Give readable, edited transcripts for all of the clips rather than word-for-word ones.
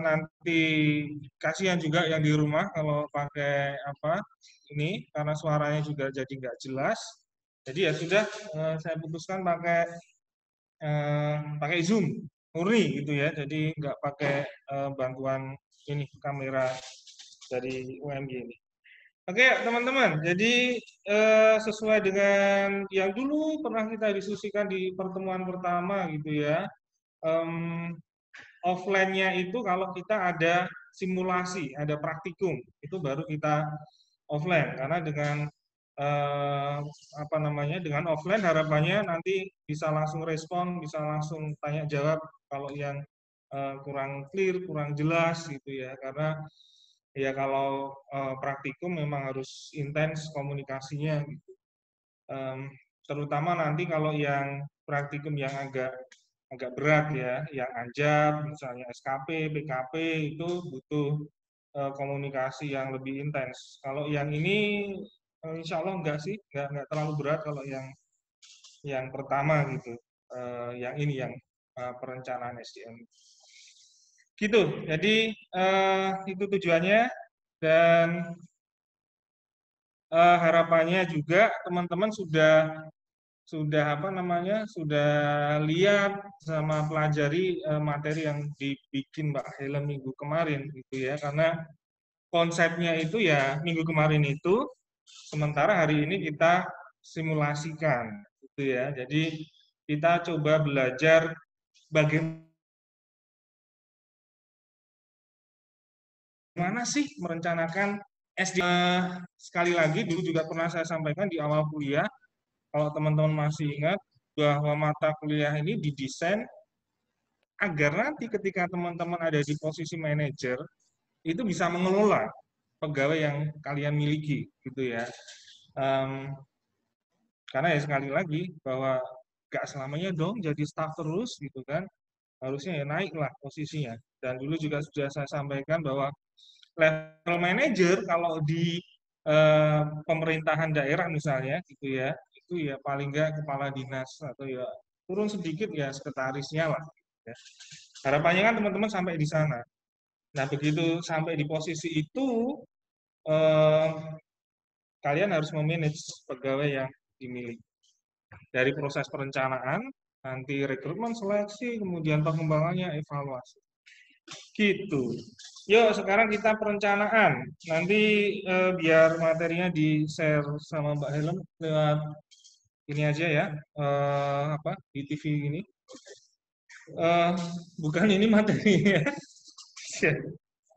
nanti kasihan juga yang di rumah kalau pakai apa ini karena suaranya juga jadi nggak jelas. Jadi ya sudah saya putuskan pakai Zoom murni gitu ya. Jadi nggak pakai bantuan ini kamera dari UMG ini. Oke teman-teman, jadi sesuai dengan yang dulu pernah kita diskusikan di pertemuan pertama gitu ya. Em, Offline-nya itu kalau kita ada simulasi, ada praktikum, itu baru kita offline. Karena dengan eh, apa namanya, dengan offline harapannya nanti bisa langsung respon, bisa langsung tanya jawab kalau yang kurang clear, kurang jelas gitu ya. Karena ya kalau praktikum memang harus intens komunikasinya gitu. Terutama nanti kalau yang praktikum yang agak agak berat ya, yang anjab, misalnya SKP, PKP itu butuh komunikasi yang lebih intens. Kalau yang ini insya Allah enggak sih, enggak terlalu berat kalau yang pertama gitu. Yang ini yang perencanaan SDM. Gitu. Jadi itu tujuannya dan harapannya juga teman-teman sudah apa namanya sudah lihat sama pelajari materi yang dibikin Mbak Helen minggu kemarin gitu ya karena konsepnya itu ya minggu kemarin itu sementara hari ini kita simulasikan gitu ya jadi kita coba belajar bagaimana sih merencanakan SD. Sekali lagi dulu juga pernah saya sampaikan di awal kuliah kalau teman-teman masih ingat bahwa mata kuliah ini didesain agar nanti ketika teman-teman ada di posisi manajer itu bisa mengelola pegawai yang kalian miliki gitu ya. Um, karena ya sekali lagi bahwa gak selamanya dong jadi staff terus gitu kan, harusnya ya naik lah posisinya. Dan dulu juga sudah saya sampaikan bahwa level manajer kalau di pemerintahan daerah misalnya gitu ya, itu ya paling nggak kepala dinas atau ya turun sedikit ya sekretarisnya lah. Ya. Harapannya kan teman-teman sampai di sana. Nah, begitu sampai di posisi itu, eh, kalian harus memanage pegawai yang dimiliki. Dari proses perencanaan, nanti rekrutmen, seleksi, kemudian pengembangannya, evaluasi. Gitu. Yuk, sekarang kita perencanaan. Nanti biar materinya di-share sama Mbak Helen lewat ini aja ya, apa di TV ini. Eh, bukan ini materinya.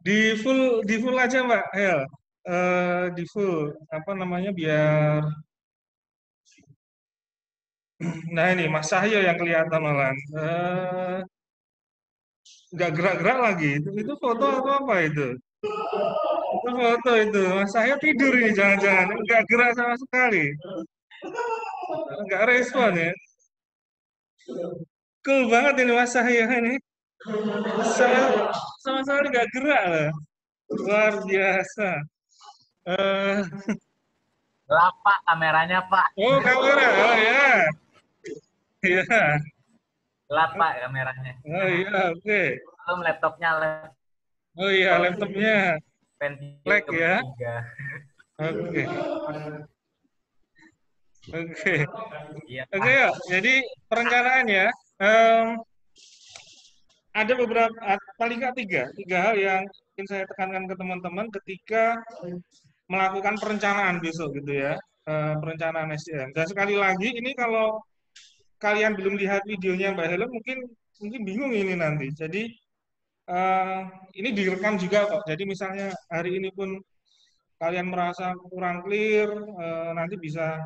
Di full aja Mbak Hel. Di full apa namanya biar nah ini Mas Cahyo yang kelihatan malah nggak gerak-gerak lagi itu foto atau apa itu foto itu Mas Cahyo tidur ini jangan-jangan nggak gerak sama sekali nggak respon ya cool banget ini Mas Cahyo ini sama, sama sekali nggak gerak loh luar biasa eh Gelap Pak kameranya Pak. oh kamera oh ya iya Gelap Pak kameranya. oh iya oke Belum laptopnya oh iya laptop laptopnya lag Pentium ya 3. oke oke Iya oke Pak. ya jadi perencanaannya em, ada beberapa paling nggak tiga hal yang ingin saya tekankan ke teman-teman ketika melakukan perencanaan besok gitu ya perencanaan SDM dan sekali lagi ini kalau kalian belum lihat videonya Mbak Helen mungkin mungkin bingung ini nanti jadi eh, ini direkam juga kok jadi misalnya hari ini pun kalian merasa kurang clear nanti bisa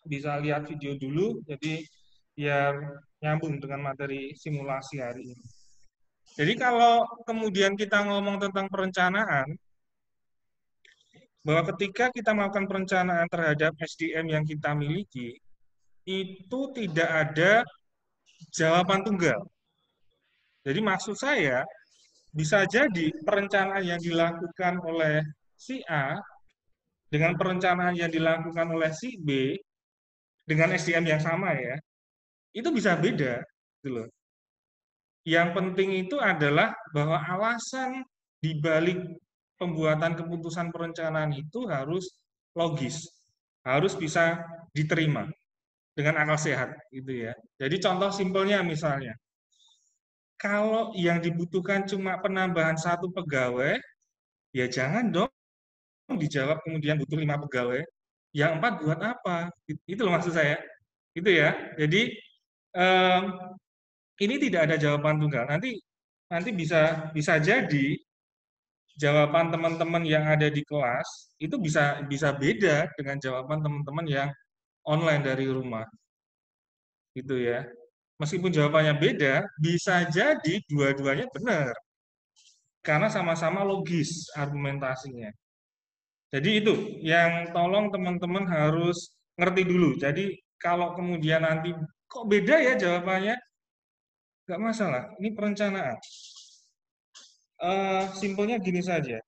bisa lihat video dulu jadi biar nyambung dengan materi simulasi hari ini. Jadi kalau kemudian kita ngomong tentang perencanaan, bahwa ketika kita melakukan perencanaan terhadap SDM yang kita miliki, itu tidak ada jawaban tunggal. Jadi maksud saya, bisa jadi perencanaan yang dilakukan oleh si A dengan perencanaan yang dilakukan oleh si B dengan SDM yang sama ya, itu bisa beda, gitu loh. Yang penting itu adalah bahwa alasan di balik pembuatan keputusan perencanaan itu harus logis, harus bisa diterima dengan akal sehat gitu ya. Jadi contoh simpelnya misalnya, kalau yang dibutuhkan cuma penambahan satu pegawai, ya jangan dong dijawab kemudian butuh 5 pegawai. Yang 4 buat apa? Itu loh maksud saya. Itu ya. Jadi em, ini tidak ada jawaban tunggal. Nanti nanti bisa bisa jadi jawaban teman-teman yang ada di kelas itu bisa bisa beda dengan jawaban teman-teman yang online dari rumah gitu ya. Meskipun jawabannya beda, bisa jadi dua-duanya benar karena sama-sama logis argumentasinya. Jadi itu yang tolong teman-teman harus ngerti dulu. Jadi kalau kemudian nanti kok beda ya jawabannya, nggak masalah. Ini perencanaan. Simpelnya gini saja.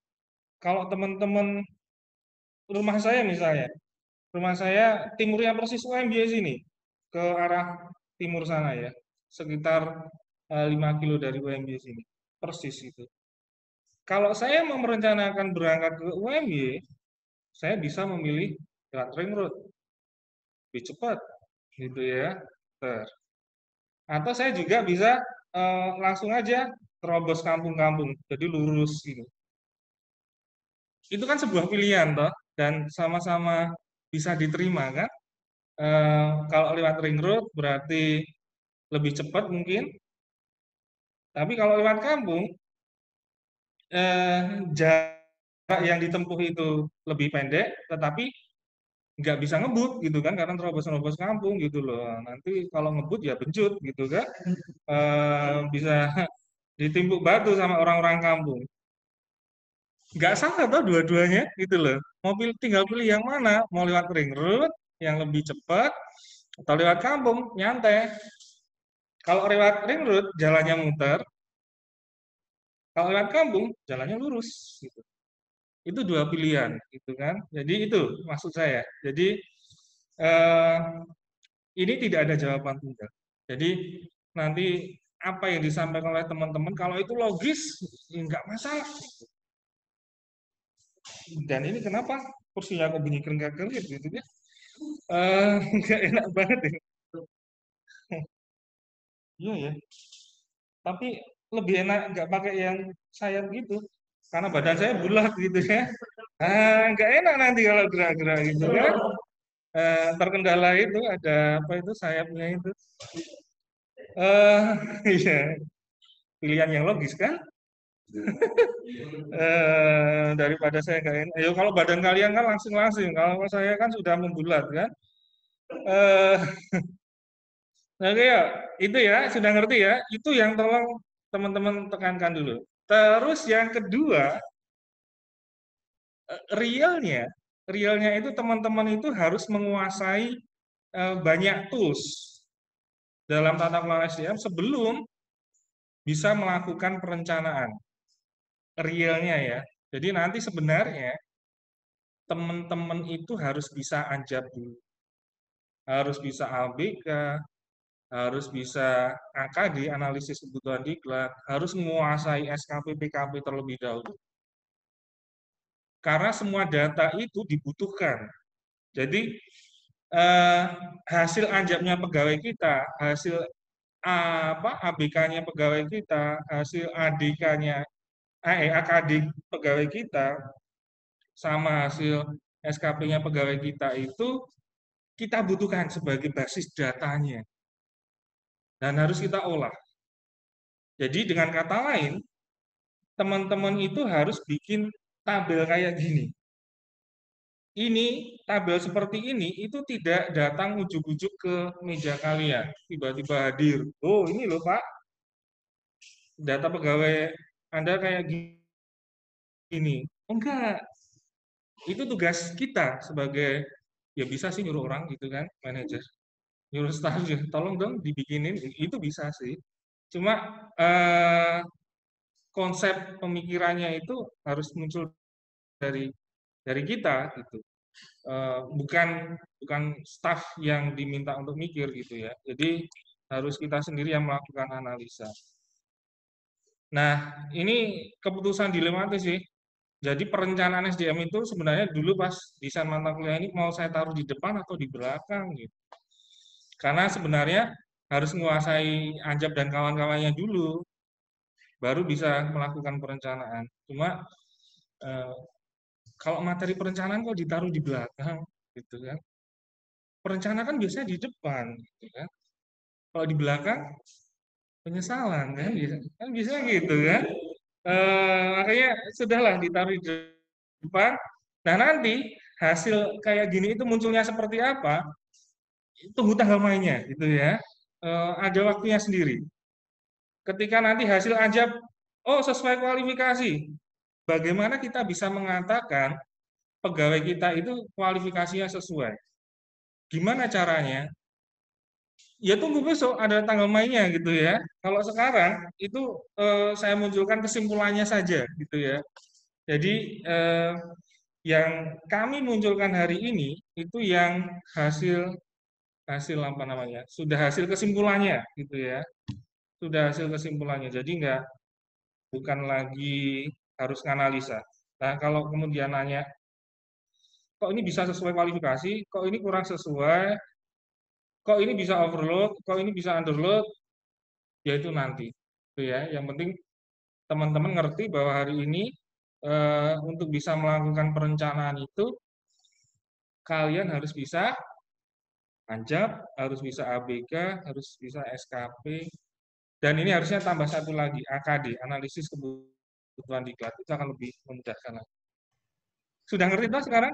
Kalau teman-teman rumah saya misalnya, rumah saya timurnya persis UMY sini, ke arah timur sana ya, sekitar 5 kilo dari UMY sini, persis itu. Kalau saya mau merencanakan berangkat ke UMY, saya bisa memilih lewat ring road, lebih cepat, gitu ya. Atau saya juga bisa langsung aja terobos kampung-kampung, jadi lurus gitu. Itu kan sebuah pilihan toh, dan sama-sama bisa diterima kan. Kalau lewat ring road berarti lebih cepat mungkin, tapi kalau lewat kampung jarak yang ditempuh itu lebih pendek, tetapi nggak bisa ngebut gitu kan karena terobos-terobos kampung gitu loh. Nanti kalau ngebut ya bencut gitu kan, bisa ditimbuk batu sama orang-orang kampung. Nggak salah toh dua-duanya gitu loh. Tinggal pilih yang mana, mau lewat ring road yang lebih cepat atau lewat kampung nyantai. Kalau lewat ring road jalannya muter, kalau lewat kampung jalannya lurus gitu. Itu dua pilihan gitu kan. Jadi itu maksud saya. Jadi eh, ini tidak ada jawaban tunggal. Jadi nanti apa yang disampaikan oleh teman-teman kalau itu logis ya nggak masalah. Dan ini kenapa kursinya aku bunyi kerenggat-kerengit gitu ya? Nggak enak banget ya. Iya ya. Tapi lebih enak nggak pakai yang sayap gitu. Karena badan saya bulat gitu ya. Nggak enak nanti kalau gerak-gerak gitu kan. Terkendala itu ada apa itu sayapnya itu. Eh, iya, pilihan yang logis kan? Daripada saya nggak enak. Yo, kalau badan kalian kan langsing-langsing. Kalau saya kan sudah membulat kan. Eh, Oke ya, itu ya sudah ngerti ya. Itu yang tolong teman-teman tekankan dulu. Terus yang kedua, realnya, realnya itu teman-teman itu harus menguasai banyak tools dalam tata kelola SDM sebelum bisa melakukan perencanaan. Realnya ya. Jadi nanti sebenarnya teman-teman itu harus bisa anjab dulu, harus bisa ABK, harus bisa AKD, analisis kebutuhan diklat, harus menguasai SKP PKP terlebih dahulu. Karena semua data itu dibutuhkan. Jadi eh, hasil anjabnya pegawai kita, hasil apa ABK-nya pegawai kita, hasil ADK-nya, AKD pegawai kita, sama hasil SKP-nya pegawai kita itu kita butuhkan sebagai basis datanya dan harus kita olah. Jadi dengan kata lain, teman-teman itu harus bikin tabel kayak gini. Ini tabel seperti ini itu tidak datang ujuk-ujuk ke meja kalian, tiba-tiba hadir. Oh, ini loh Pak, data pegawai Anda kayak gini. Oh, enggak, itu tugas kita sebagai ya bisa sih nyuruh orang gitu kan, manajer. Nyuruh staff ya, tolong dong dibikinin, itu bisa sih. Cuma konsep pemikirannya itu harus muncul dari kita gitu. Bukan bukan staff yang diminta untuk mikir gitu ya. Jadi harus kita sendiri yang melakukan analisa. Nah, ini keputusan dilematis sih. Jadi perencanaan SDM itu sebenarnya dulu pas desain mata kuliah ini mau saya taruh di depan atau di belakang gitu. Karena sebenarnya harus menguasai Anjab dan kawan-kawannya dulu, baru bisa melakukan perencanaan. Cuma eh, kalau materi perencanaan kok ditaruh di belakang, gitu kan? Perencanaan kan biasanya di depan, gitu kan? Kalau di belakang penyesalan kan bisa gitu kan? Makanya sudahlah ditaruh di depan. Nah nanti hasil kayak gini itu munculnya seperti apa? Tunggu tanggal mainnya, gitu ya. Ada waktunya sendiri. Ketika nanti hasil Anjab, oh sesuai kualifikasi, bagaimana kita bisa mengatakan pegawai kita itu kualifikasinya sesuai? Gimana caranya? Ya tunggu besok ada tanggal mainnya gitu ya. Kalau sekarang itu saya munculkan kesimpulannya saja gitu ya. Jadi yang kami munculkan hari ini itu yang hasil hasil apa namanya? Sudah hasil kesimpulannya gitu ya. Sudah hasil kesimpulannya. Jadi enggak bukan lagi harus analisa. Nah, kalau kemudian nanya, kok ini bisa sesuai kualifikasi, kok ini kurang sesuai, kok ini bisa overload, kok ini bisa underload, ya itu nanti. Itu ya. Yang penting teman-teman ngerti bahwa hari ini untuk bisa melakukan perencanaan itu kalian harus bisa Anjab, harus bisa ABK, harus bisa SKP, dan ini harusnya tambah satu lagi, AKD, analisis kebutuhan diklat, itu akan lebih memudahkan lagi. Sudah ngerti toh sekarang?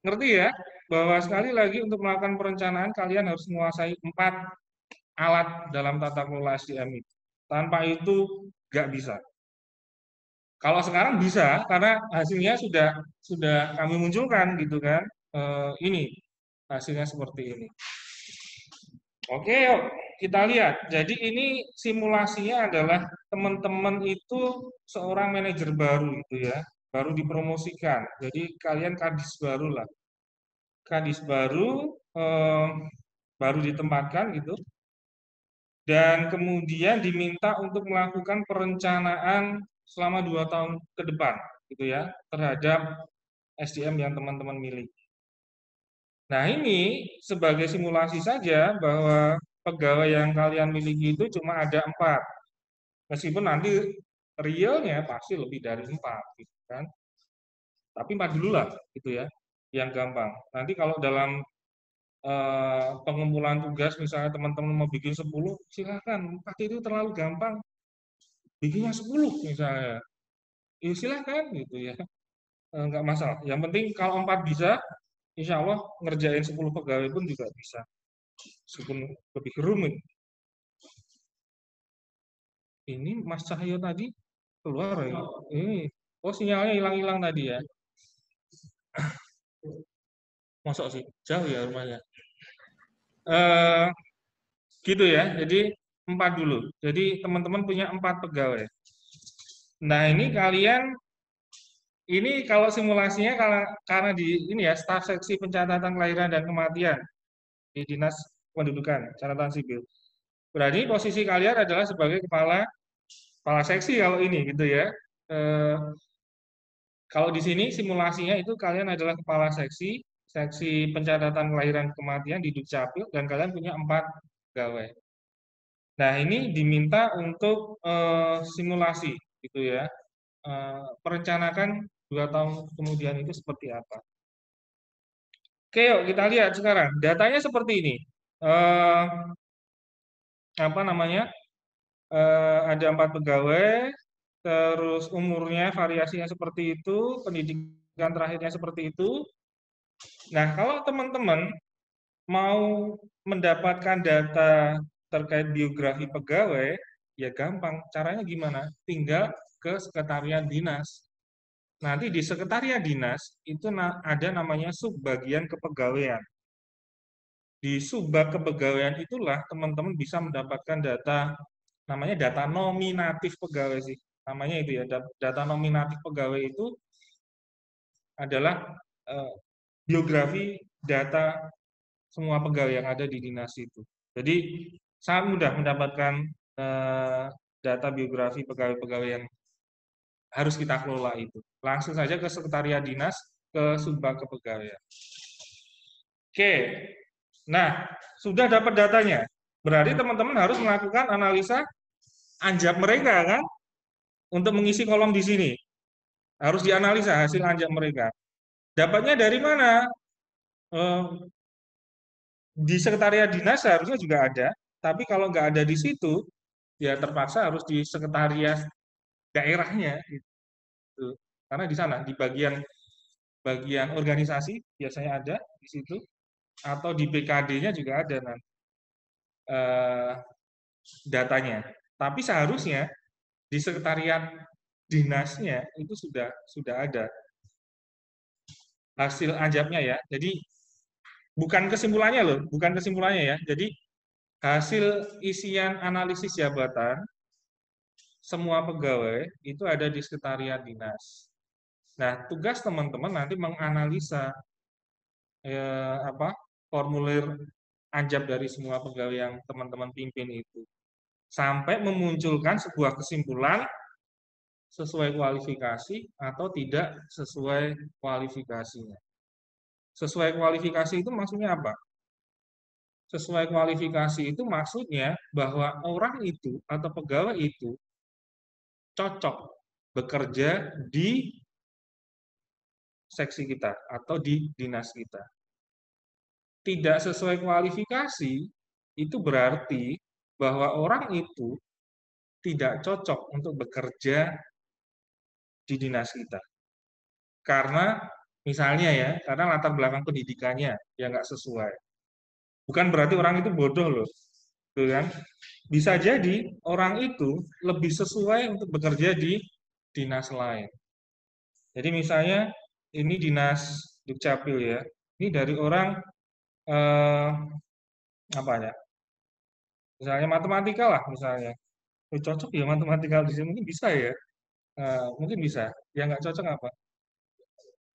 Ngerti ya? Bahwa sekali lagi untuk melakukan perencanaan kalian harus menguasai 4 alat dalam tata kelola SDM itu. Tanpa itu nggak bisa. Kalau sekarang bisa karena hasilnya sudah kami munculkan gitu kan. Ini hasilnya seperti ini. Oke, yuk kita lihat. Jadi ini simulasinya adalah teman-teman itu seorang manajer baru gitu ya, baru dipromosikan. Jadi kalian kadis baru lah, kadis baru baru ditempatkan gitu, dan kemudian diminta untuk melakukan perencanaan selama 2 tahun ke depan gitu ya terhadap SDM yang teman-teman miliki. Nah, ini sebagai simulasi saja bahwa pegawai yang kalian miliki itu cuma ada 4. Meskipun nanti realnya pasti lebih dari 4, gitu kan. Tapi 4 dulu lah, gitu ya, yang gampang. Nanti kalau dalam pengumpulan tugas, misalnya teman-teman mau bikin 10, silakan. 4 itu terlalu gampang. Bikinnya 10 misalnya. Ya silakan, gitu ya. Nggak masalah. Yang penting kalau 4 bisa, insya Allah ngerjain 10 pegawai pun juga bisa. Meskipun lebih rumit. Ini Mas Cahyo tadi keluar ya. Ini, oh sinyalnya hilang-hilang tadi ya. Masuk sih, jauh ya rumahnya. Eh, gitu ya. Jadi 4 dulu. Jadi teman-teman punya 4 pegawai. Nah ini kalian, ini kalau simulasinya karena di ini ya staf seksi pencatatan kelahiran dan kematian di Dinas Pendudukan Catatan Sipil. Berarti posisi kalian adalah sebagai kepala kepala seksi kalau ini gitu ya. Eh, Kalau di sini simulasinya itu kalian adalah kepala seksi, seksi pencatatan kelahiran kematian di Dukcapil, dan kalian punya 4 pegawai. Nah, ini diminta untuk simulasi, gitu ya. Perencanakan 2 tahun kemudian itu seperti apa. Oke, yuk kita lihat sekarang. Datanya seperti ini. Eh, apa namanya? Ada 4 pegawai, terus umurnya variasinya seperti itu, pendidikan terakhirnya seperti itu. Nah, kalau teman-teman mau mendapatkan data terkait biografi pegawai, ya gampang. Caranya gimana? Tinggal ke sekretariat dinas. Nanti di sekretariat dinas itu ada namanya subbagian kepegawaian. Di subbag kepegawaian itulah teman-teman bisa mendapatkan data, namanya data nominatif pegawai sih. Namanya itu ya, data nominatif pegawai itu adalah biografi data semua pegawai yang ada di dinas itu. Jadi sangat mudah mendapatkan data biografi pegawai-pegawai yang harus kita kelola itu. Langsung saja ke sekretariat dinas, ke Subbag Kepegawaian. Oke, nah sudah dapat datanya. Berarti teman-teman harus melakukan analisa anjab mereka kan, untuk mengisi kolom di sini. Harus dianalisa hasil anjab mereka. Dapatnya dari mana? Di sekretariat dinas seharusnya juga ada, tapi kalau nggak ada di situ, ya terpaksa harus di sekretariat daerahnya gitu. Karena di sana di bagian bagian organisasi biasanya ada di situ, atau di BKD-nya juga ada nanti datanya. Tapi seharusnya di sekretariat dinasnya itu sudah ada hasil anjabnya ya. Jadi bukan kesimpulannya loh, bukan kesimpulannya ya. Jadi hasil isian analisis jabatan semua pegawai itu ada di sekretariat dinas. Nah, tugas teman-teman nanti menganalisa formulir anjab dari semua pegawai yang teman-teman pimpin itu sampai memunculkan sebuah kesimpulan sesuai kualifikasi atau tidak sesuai kualifikasinya. Sesuai kualifikasi itu maksudnya apa? Sesuai kualifikasi itu maksudnya bahwa orang itu atau pegawai itu cocok bekerja di seksi kita atau di dinas kita. Tidak sesuai kualifikasi, itu berarti bahwa orang itu tidak cocok untuk bekerja di dinas kita. Karena misalnya ya, karena latar belakang pendidikannya yang nggak sesuai. Bukan berarti orang itu bodoh loh, gitu kan? Bisa jadi orang itu lebih sesuai untuk bekerja di dinas lain. Jadi misalnya ini dinas Dukcapil ya, ini dari orang apa ya? Misalnya matematika lah misalnya. Cocok ya matematika di sini mungkin bisa ya, mungkin bisa. Yang nggak cocok apa?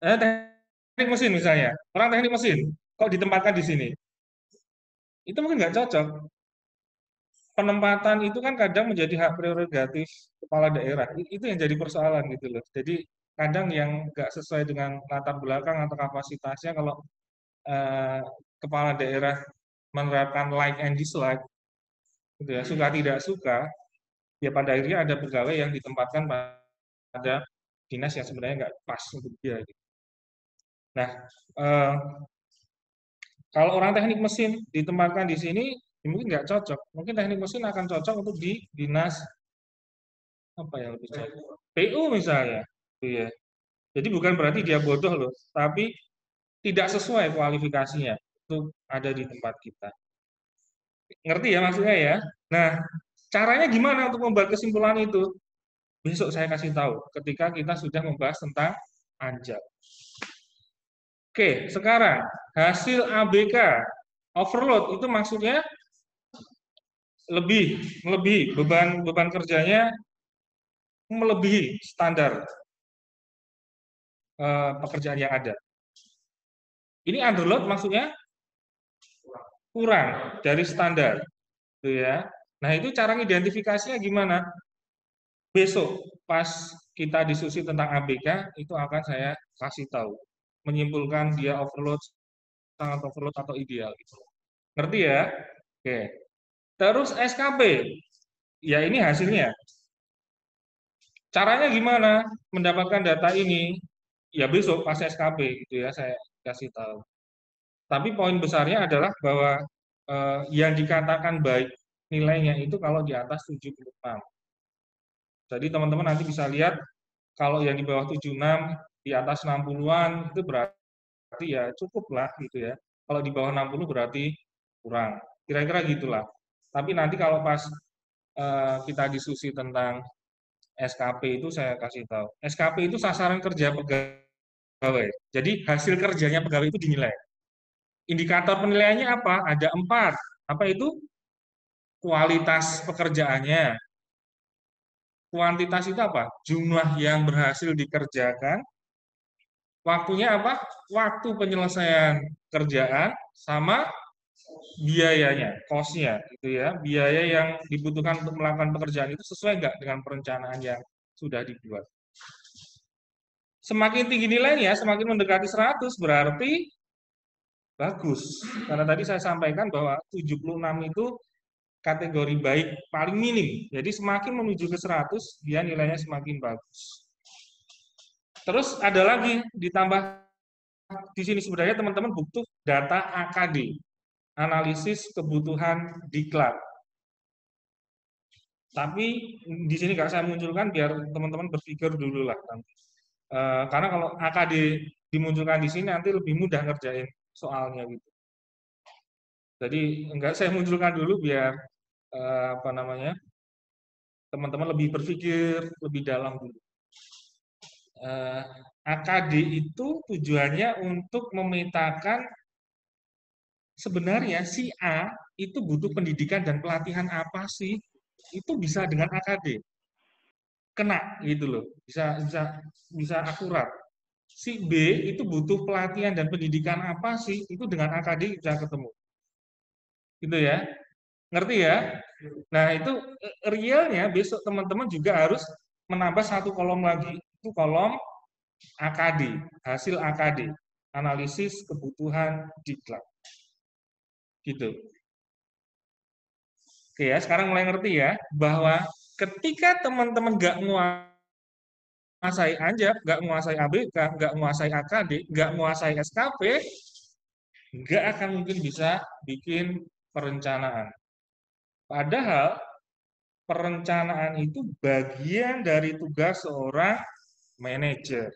Teknik mesin misalnya, orang teknik mesin, kok ditempatkan di sini? Itu mungkin nggak cocok. Penempatan itu kan kadang menjadi hak prerogatif kepala daerah. Itu yang jadi persoalan gitu loh. Jadi kadang yang nggak sesuai dengan latar belakang atau kapasitasnya kalau eh, kepala daerah menerapkan like and dislike, gitu ya, suka tidak suka, ya pada akhirnya ada pegawai yang ditempatkan pada dinas yang sebenarnya nggak pas untuk dia. Gitu. Nah, eh, kalau orang teknik mesin ditempatkan di sini, ya mungkin nggak cocok. Mungkin teknik mesin akan cocok untuk di dinas apa yang lebih cocok? PU misalnya, gitu ya. Jadi bukan berarti dia bodoh loh, tapi tidak sesuai kualifikasinya untuk ada di tempat kita. Ngerti ya maksudnya ya? Nah, caranya gimana untuk membuat kesimpulan itu? Besok saya kasih tahu ketika kita sudah membahas tentang anjab. Oke, sekarang hasil ABK overload itu maksudnya lebih beban kerjanya melebihi standar pekerjaan yang ada. Ini underload maksudnya kurang dari standar, gitu ya. Nah itu cara identifikasinya gimana? Besok pas kita diskusi tentang ABK itu akan saya kasih tahu, menyimpulkan dia overload, sangat overload atau ideal. Gitu. Ngerti ya? Oke. Terus SKP, ya ini hasilnya. Caranya gimana mendapatkan data ini? Ya besok pas SKP gitu ya saya kasih tahu. Tapi poin besarnya adalah bahwa yang dikatakan baik nilainya itu kalau di atas 76. Jadi teman-teman nanti bisa lihat kalau yang di bawah 76, di atas 60-an itu berarti ya cukup lah gitu ya. Kalau di bawah 60 berarti kurang. Kira-kira gitulah. Tapi nanti kalau pas kita diskusi tentang SKP itu saya kasih tahu. SKP itu sasaran kerja pegawai. Jadi hasil kerjanya pegawai itu dinilai. Indikator penilaiannya apa? Ada 4. Apa itu? Kualitas pekerjaannya. Kuantitas itu apa? Jumlah yang berhasil dikerjakan. Waktunya apa? Waktu penyelesaian kerjaan sama biayanya, cost-nya gitu ya, biaya yang dibutuhkan untuk melakukan pekerjaan itu sesuai nggak dengan perencanaan yang sudah dibuat. Semakin tinggi nilainya, semakin mendekati 100 berarti bagus. Karena tadi saya sampaikan bahwa 76 itu kategori baik paling minim. Jadi semakin menuju ke 100, dia nilainya semakin bagus. Terus ada lagi ditambah di sini sebenarnya teman-teman butuh data AKD, analisis kebutuhan diklat. Tapi di sini nggak saya munculkan biar teman-teman berpikir dulu lah nanti. Karena kalau AKD dimunculkan di sini nanti lebih mudah ngerjain soalnya gitu. Jadi enggak saya munculkan dulu biar apa namanya teman-teman lebih berpikir lebih dalam dulu. AKD itu tujuannya untuk memetakan sebenarnya si A itu butuh pendidikan dan pelatihan apa sih? Itu bisa dengan AKD. Kena gitu loh. Bisa akurat. Si B itu butuh pelatihan dan pendidikan apa sih? Itu dengan AKD bisa ketemu. Gitu ya. Ngerti ya? Nah, itu realnya besok teman-teman juga harus menambah satu kolom lagi. Itu kolom AKD, hasil AKD, analisis kebutuhan diklat. Gitu. Oke ya, sekarang mulai ngerti ya, bahwa ketika teman-teman nggak menguasai ANJAP, nggak menguasai ABK, nggak menguasai AKD, nggak menguasai SKP, nggak akan mungkin bisa bikin perencanaan. Padahal perencanaan itu bagian dari tugas seorang manajer.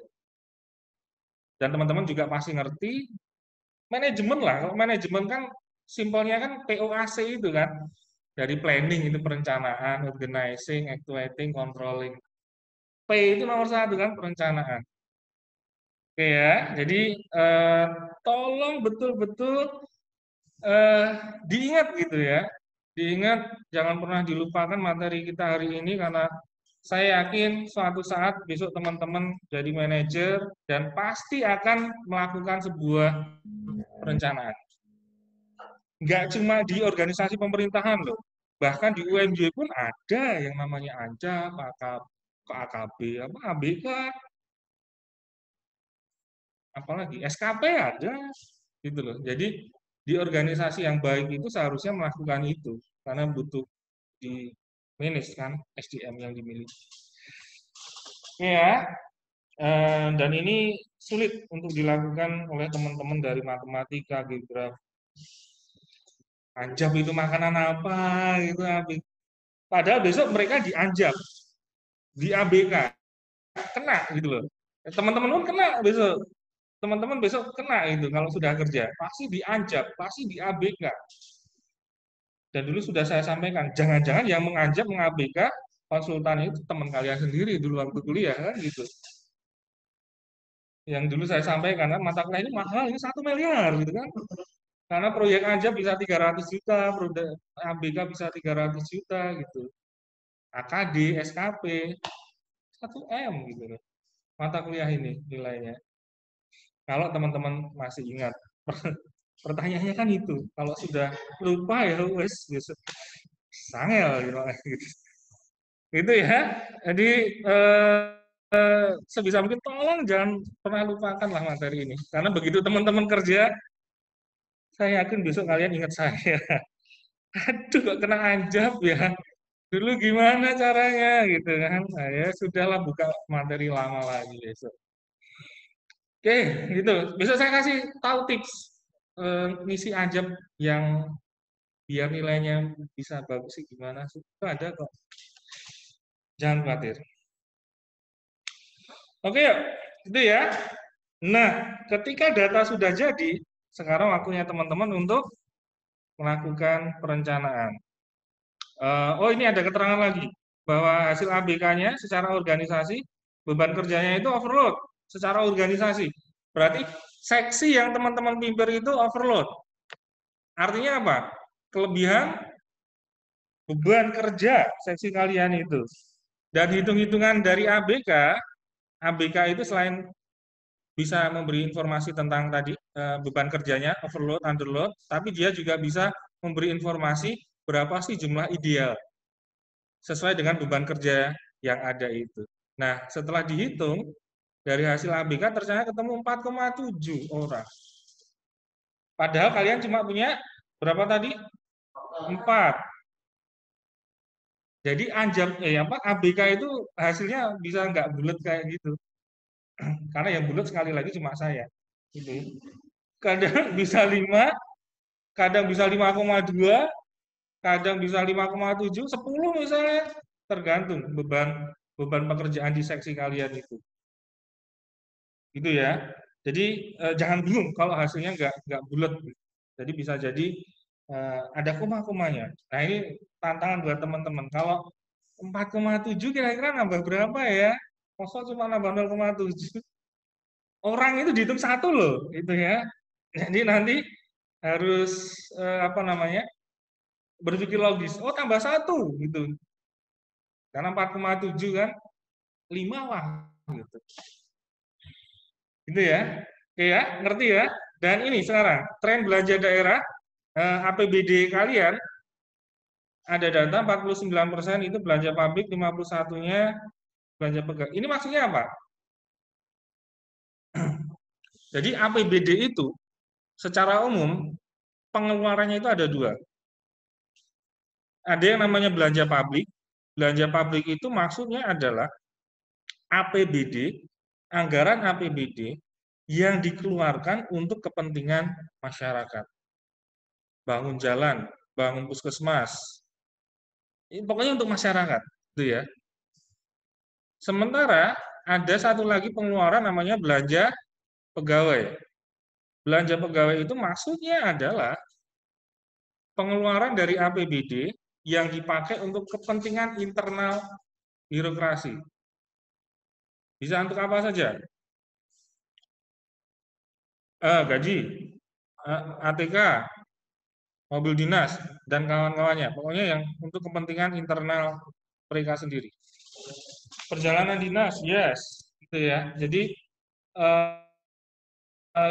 Dan teman-teman juga pasti ngerti manajemen lah. Kalau manajemen kan simpelnya kan POAC itu kan. Dari planning itu perencanaan, organizing, actuating, controlling. P itu nomor satu kan perencanaan. Oke ya, jadi tolong betul-betul eh, diingat gitu ya. Diingat, jangan pernah dilupakan materi kita hari ini karena saya yakin suatu saat besok teman-teman jadi manajer dan pasti akan melakukan sebuah perencanaan. Nggak cuma di organisasi pemerintahan loh, bahkan di UMJ pun ada yang namanya ANJAP, AKB, apa ABK, apalagi SKP ada, gitu loh. Jadi di organisasi yang baik itu seharusnya melakukan itu karena butuh di manage kan SDM yang dimiliki. Ya, dan ini sulit untuk dilakukan oleh teman-teman dari matematika, geografi. Anjab itu makanan apa gitu, padahal besok mereka dianjab, di ABK, kena gitu loh. Teman-teman pun kena besok. Teman-teman besok kena itu kalau sudah kerja, pasti dianjab, pasti di ABK. Dan dulu sudah saya sampaikan, jangan-jangan yang menganjab, meng-ABK konsultan itu teman kalian sendiri dulu waktu kuliah kan gitu. Yang dulu saya sampaikan kan mata kuliah ini mahal, ini 1 miliar gitu kan. Karena proyek aja bisa 300 juta, proyek ABK bisa 300 juta gitu. AKD, SKP, 1 M gitu loh. Mata kuliah ini nilainya. Kalau teman-teman masih ingat. Pertanyaannya kan itu. Kalau sudah lupa ya wes besok sangel gitu. Itu ya. Jadi sebisa mungkin tolong jangan pernah lupakan lah materi ini. Karena begitu teman-teman kerja, saya yakin besok kalian ingat saya. Aduh kok kena anjab ya. Dulu gimana caranya gitu kan. Nah, ya sudahlah buka materi lama lagi besok. Oke, gitu. Besok saya kasih tahu tips ngisi anjab yang biar nilainya bisa bagus sih gimana sih. Itu ada kok. Jangan khawatir. Oke, yuk. Itu ya. Nah, ketika data sudah jadi, sekarang waktunya teman-teman untuk melakukan perencanaan. Oh, ini ada keterangan lagi bahwa hasil ABK-nya secara organisasi beban kerjanya itu overload secara organisasi. Berarti seksi yang teman-teman pimpin itu overload. Artinya apa? Kelebihan beban kerja seksi kalian itu. Dan hitung-hitungan dari ABK, ABK itu selain bisa memberi informasi tentang tadi beban kerjanya, overload, underload, tapi dia juga bisa memberi informasi berapa sih jumlah ideal sesuai dengan beban kerja yang ada itu. Nah, setelah dihitung dari hasil ABK ternyata ketemu 4,7 orang. Padahal kalian cuma punya berapa tadi? 4. Jadi ABK itu hasilnya bisa nggak bulat kayak gitu. Karena yang bulat sekali lagi cuma saya. Gitu. Kadang bisa 5, kadang bisa 5,2, kadang bisa 5,7, 10 misalnya. Tergantung beban beban pekerjaan di seksi kalian itu. Gitu ya. Jadi jangan bingung kalau hasilnya nggak bulat. Jadi bisa jadi ada koma-komanya. Nah ini tantangan buat teman-teman. Kalau 4,7 kira-kira nambah berapa ya? Kok cuma nambah 0,7? Orang itu dihitung satu loh, itu ya. Jadi nanti harus apa namanya? Berpikir logis. Oh tambah satu gitu. Karena 4,7 kan 5 lah gitu. Gitu ya. Oke ya, ngerti ya? Dan ini sekarang tren belanja daerah APBD kalian ada data 49% itu belanja pabrik, 51-nya belanja pegawai. Ini maksudnya apa? Jadi APBD itu secara umum pengeluarannya itu ada dua. Ada yang namanya belanja pabrik. Belanja pabrik itu maksudnya adalah APBD, anggaran APBD yang dikeluarkan untuk kepentingan masyarakat. Bangun jalan, bangun puskesmas. Ini pokoknya untuk masyarakat, gitu ya. Sementara ada satu lagi pengeluaran namanya belanja pegawai. Belanja pegawai itu maksudnya adalah pengeluaran dari APBD yang dipakai untuk kepentingan internal birokrasi. Bisa untuk apa saja? Gaji, ATK, mobil dinas, dan kawan-kawannya. Pokoknya yang untuk kepentingan internal mereka sendiri. Perjalanan dinas, yes, gitu ya. Jadi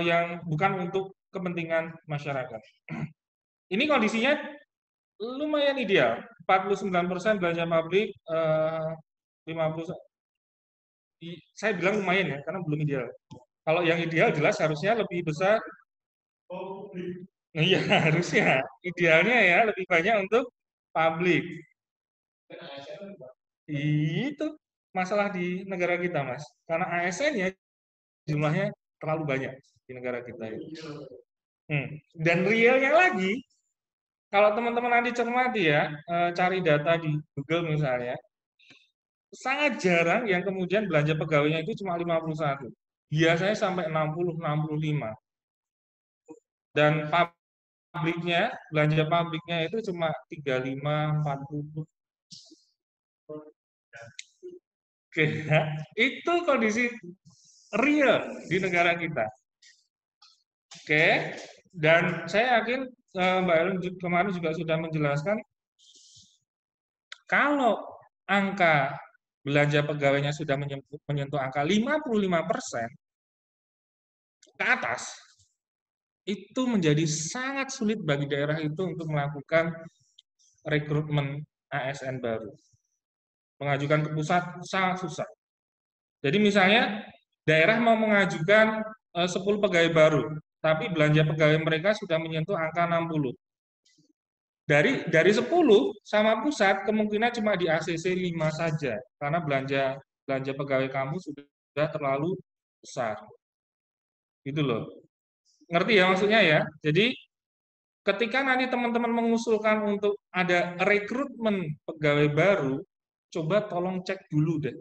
yang bukan untuk kepentingan masyarakat. Ini kondisinya lumayan ideal. 49% belanja pabrik, 50, saya bilang lumayan ya, karena belum ideal. Kalau yang ideal jelas harusnya lebih besar. Iya, harusnya. Idealnya ya lebih banyak untuk publik. Itu masalah di negara kita, Mas. Karena ASN ya jumlahnya terlalu banyak di negara kita ini. Dan realnya lagi, kalau teman-teman nanti cermati ya, cari data di Google misalnya, sangat jarang yang kemudian belanja pegawainya itu cuma 51. Biasanya sampai 60, 65. Dan belanja pabriknya itu cuma 35, 40. Oke, itu kondisi real di negara kita. Oke, dan saya yakin Mbak Ellen kemarin juga sudah menjelaskan kalau angka belanja pegawainya sudah menyentuh angka 55% ke atas, itu menjadi sangat sulit bagi daerah itu untuk melakukan rekrutmen ASN baru. Mengajukan ke pusat sangat susah. Jadi misalnya daerah mau mengajukan 10 pegawai baru, tapi belanja pegawai mereka sudah menyentuh angka 60. Dari 10 sama pusat kemungkinan cuma di ACC 5 saja karena belanja belanja pegawai kamu sudah terlalu besar. Gitu loh. Ngerti ya maksudnya ya? Jadi ketika nanti teman-teman mengusulkan untuk ada rekrutmen pegawai baru, coba tolong cek dulu deh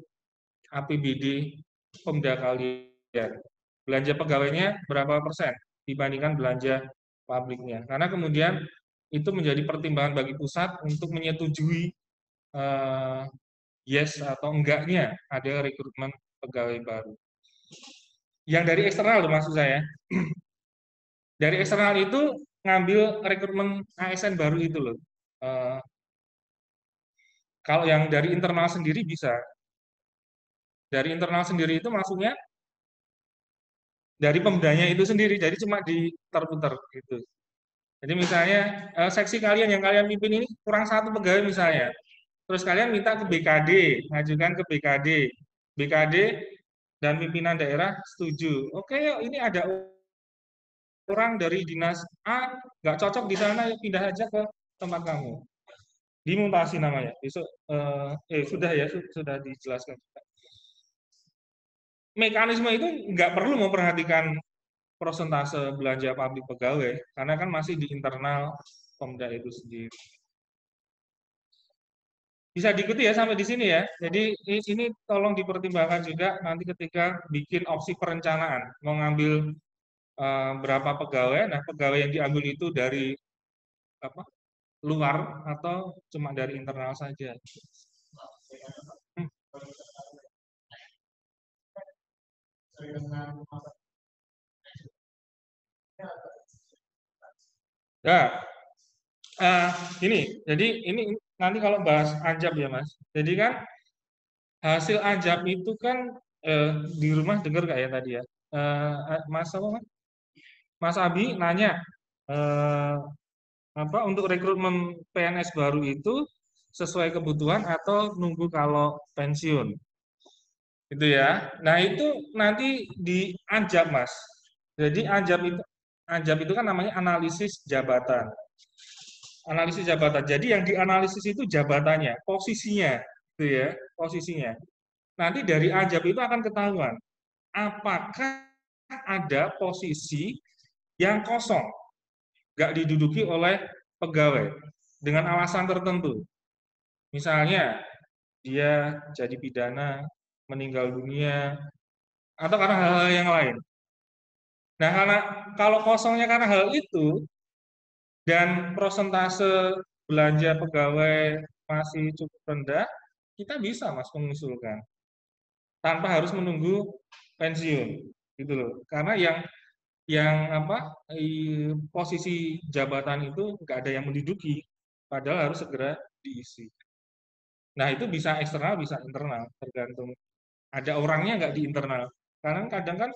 APBD Pemda kalian. Belanja pegawainya berapa persen dibandingkan belanja pabriknya. Karena kemudian itu menjadi pertimbangan bagi pusat untuk menyetujui yes atau enggaknya ada rekrutmen pegawai baru. Yang dari eksternal loh maksud saya. Dari eksternal itu ngambil rekrutmen ASN baru itu loh. Kalau yang dari internal sendiri bisa. Dari internal sendiri itu maksudnya dari pemdanya itu sendiri, jadi cuma diputar-putar gitu. Jadi misalnya seksi kalian yang kalian pimpin ini kurang satu pegawai misalnya, terus kalian minta ke BKD, ngajukan ke BKD, BKD dan pimpinan daerah setuju. Oke, yuk ini ada orang dari dinas A nggak cocok di sana, yuk pindah aja ke tempat kamu. Dimutasi namanya. Besok sudah ya, sudah dijelaskan. Mekanisme itu nggak perlu memperhatikan persentase belanja publik pegawai, karena kan masih di internal Pemda itu sendiri. Bisa diikuti ya sampai di sini ya. Jadi ini tolong dipertimbangkan juga nanti ketika bikin opsi perencanaan, mau ngambil berapa pegawai. Nah, pegawai yang diambil itu dari apa? Luar atau cuma dari internal saja. Hmm. Ya, jadi ini nanti kalau bahas anjab ya Mas. Jadi kan hasil anjab itu kan di rumah dengar nggak ya tadi ya? Mas apa Mas? Mas Abi nanya apa untuk rekrutmen PNS baru itu sesuai kebutuhan atau nunggu kalau pensiun, itu ya. Nah itu nanti di anjab Mas. Jadi anjab itu kan namanya analisis jabatan. Analisis jabatan. Jadi yang dianalisis itu jabatannya, posisinya, gitu ya, posisinya. Nanti dari anjab itu akan ketahuan apakah ada posisi yang kosong, nggak diduduki oleh pegawai dengan alasan tertentu. Misalnya dia jadi pidana, meninggal dunia, atau karena hal-hal yang lain. Nah, karena kalau kosongnya karena hal itu dan prosentase belanja pegawai masih cukup rendah, kita bisa Mas mengusulkan tanpa harus menunggu pensiun, gitu loh. Karena yang apa posisi jabatan itu nggak ada yang menduduki, padahal harus segera diisi. Nah itu bisa eksternal, bisa internal, tergantung ada orangnya nggak di internal. Karena kadang kan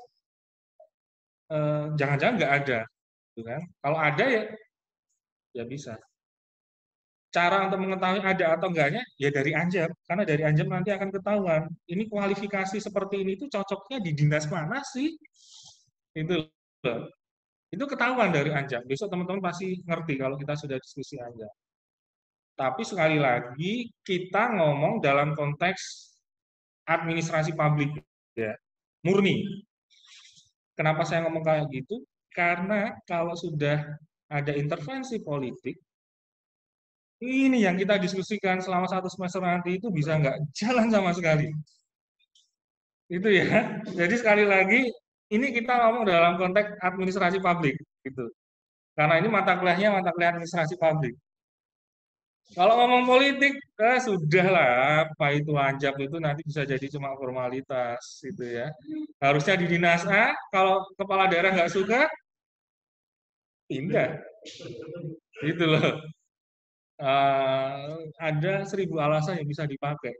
jangan-jangan nggak ada, gitu kan? Kalau ada ya bisa. Cara untuk mengetahui ada atau enggaknya ya dari Anjab, karena dari Anjab nanti akan ketahuan. Ini kualifikasi seperti ini tuh cocoknya di dinas mana sih? Itu loh. Itu ketahuan dari Anjab. Besok teman-teman pasti ngerti kalau kita sudah diskusi Anjab. Tapi sekali lagi kita ngomong dalam konteks administrasi publik ya, murni. Kenapa saya ngomong kayak gitu? Karena kalau sudah ada intervensi politik, ini yang kita diskusikan selama satu semester nanti itu bisa nggak jalan sama sekali. Itu ya. Jadi sekali lagi, ini kita ngomong dalam konteks administrasi publik. Gitu. Karena ini mata kuliahnya mata kuliah administrasi publik. Kalau ngomong politik, sudahlah, apa itu anjab itu nanti bisa jadi cuma formalitas, gitu ya. Harusnya di dinas A, kalau kepala daerah nggak suka, pindah, gitu loh. Ada 1000 alasan yang bisa dipakai,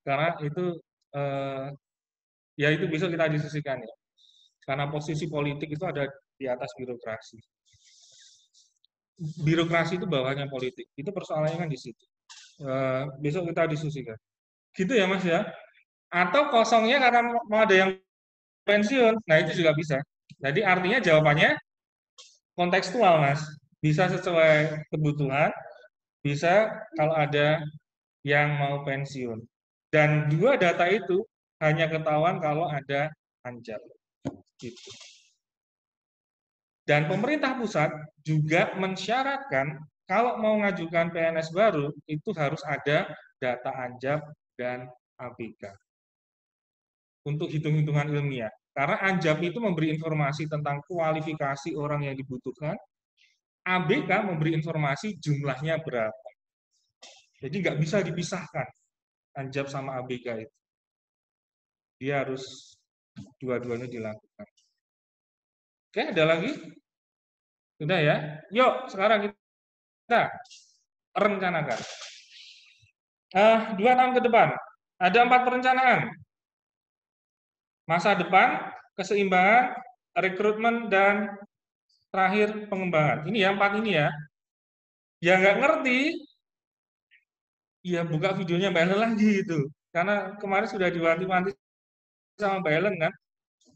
karena itu ya itu bisa kita diskusikan ya. Karena posisi politik itu ada di atas birokrasi. Birokrasi itu bawahnya politik. Itu persoalannya kan di situ. Besok kita diskusikan. Gitu ya Mas ya. Atau kosongnya karena mau ada yang pensiun. Nah itu juga bisa. Jadi artinya jawabannya kontekstual Mas. Bisa sesuai kebutuhan, bisa kalau ada yang mau pensiun. Dan dua data itu hanya ketahuan kalau ada anjab. Gitu. Dan pemerintah pusat juga mensyaratkan kalau mau mengajukan PNS baru itu harus ada data anjab dan ABK untuk hitung-hitungan ilmiah. Karena anjab itu memberi informasi tentang kualifikasi orang yang dibutuhkan, ABK memberi informasi jumlahnya berapa. Jadi nggak bisa dipisahkan anjab sama ABK itu. Dia harus dua-duanya dilakukan. Oke, ada lagi? Sudah ya? Yuk, sekarang kita rencanakan. 2 tahun ke depan, ada 4 perencanaan. Masa depan, keseimbangan, rekrutmen, dan terakhir pengembangan. Ini ya, 4 ini ya. Yang nggak ngerti, ya buka videonya Mbak Ellen lagi gitu. Karena kemarin sudah diwanti-wanti sama Mbak Ellen kan.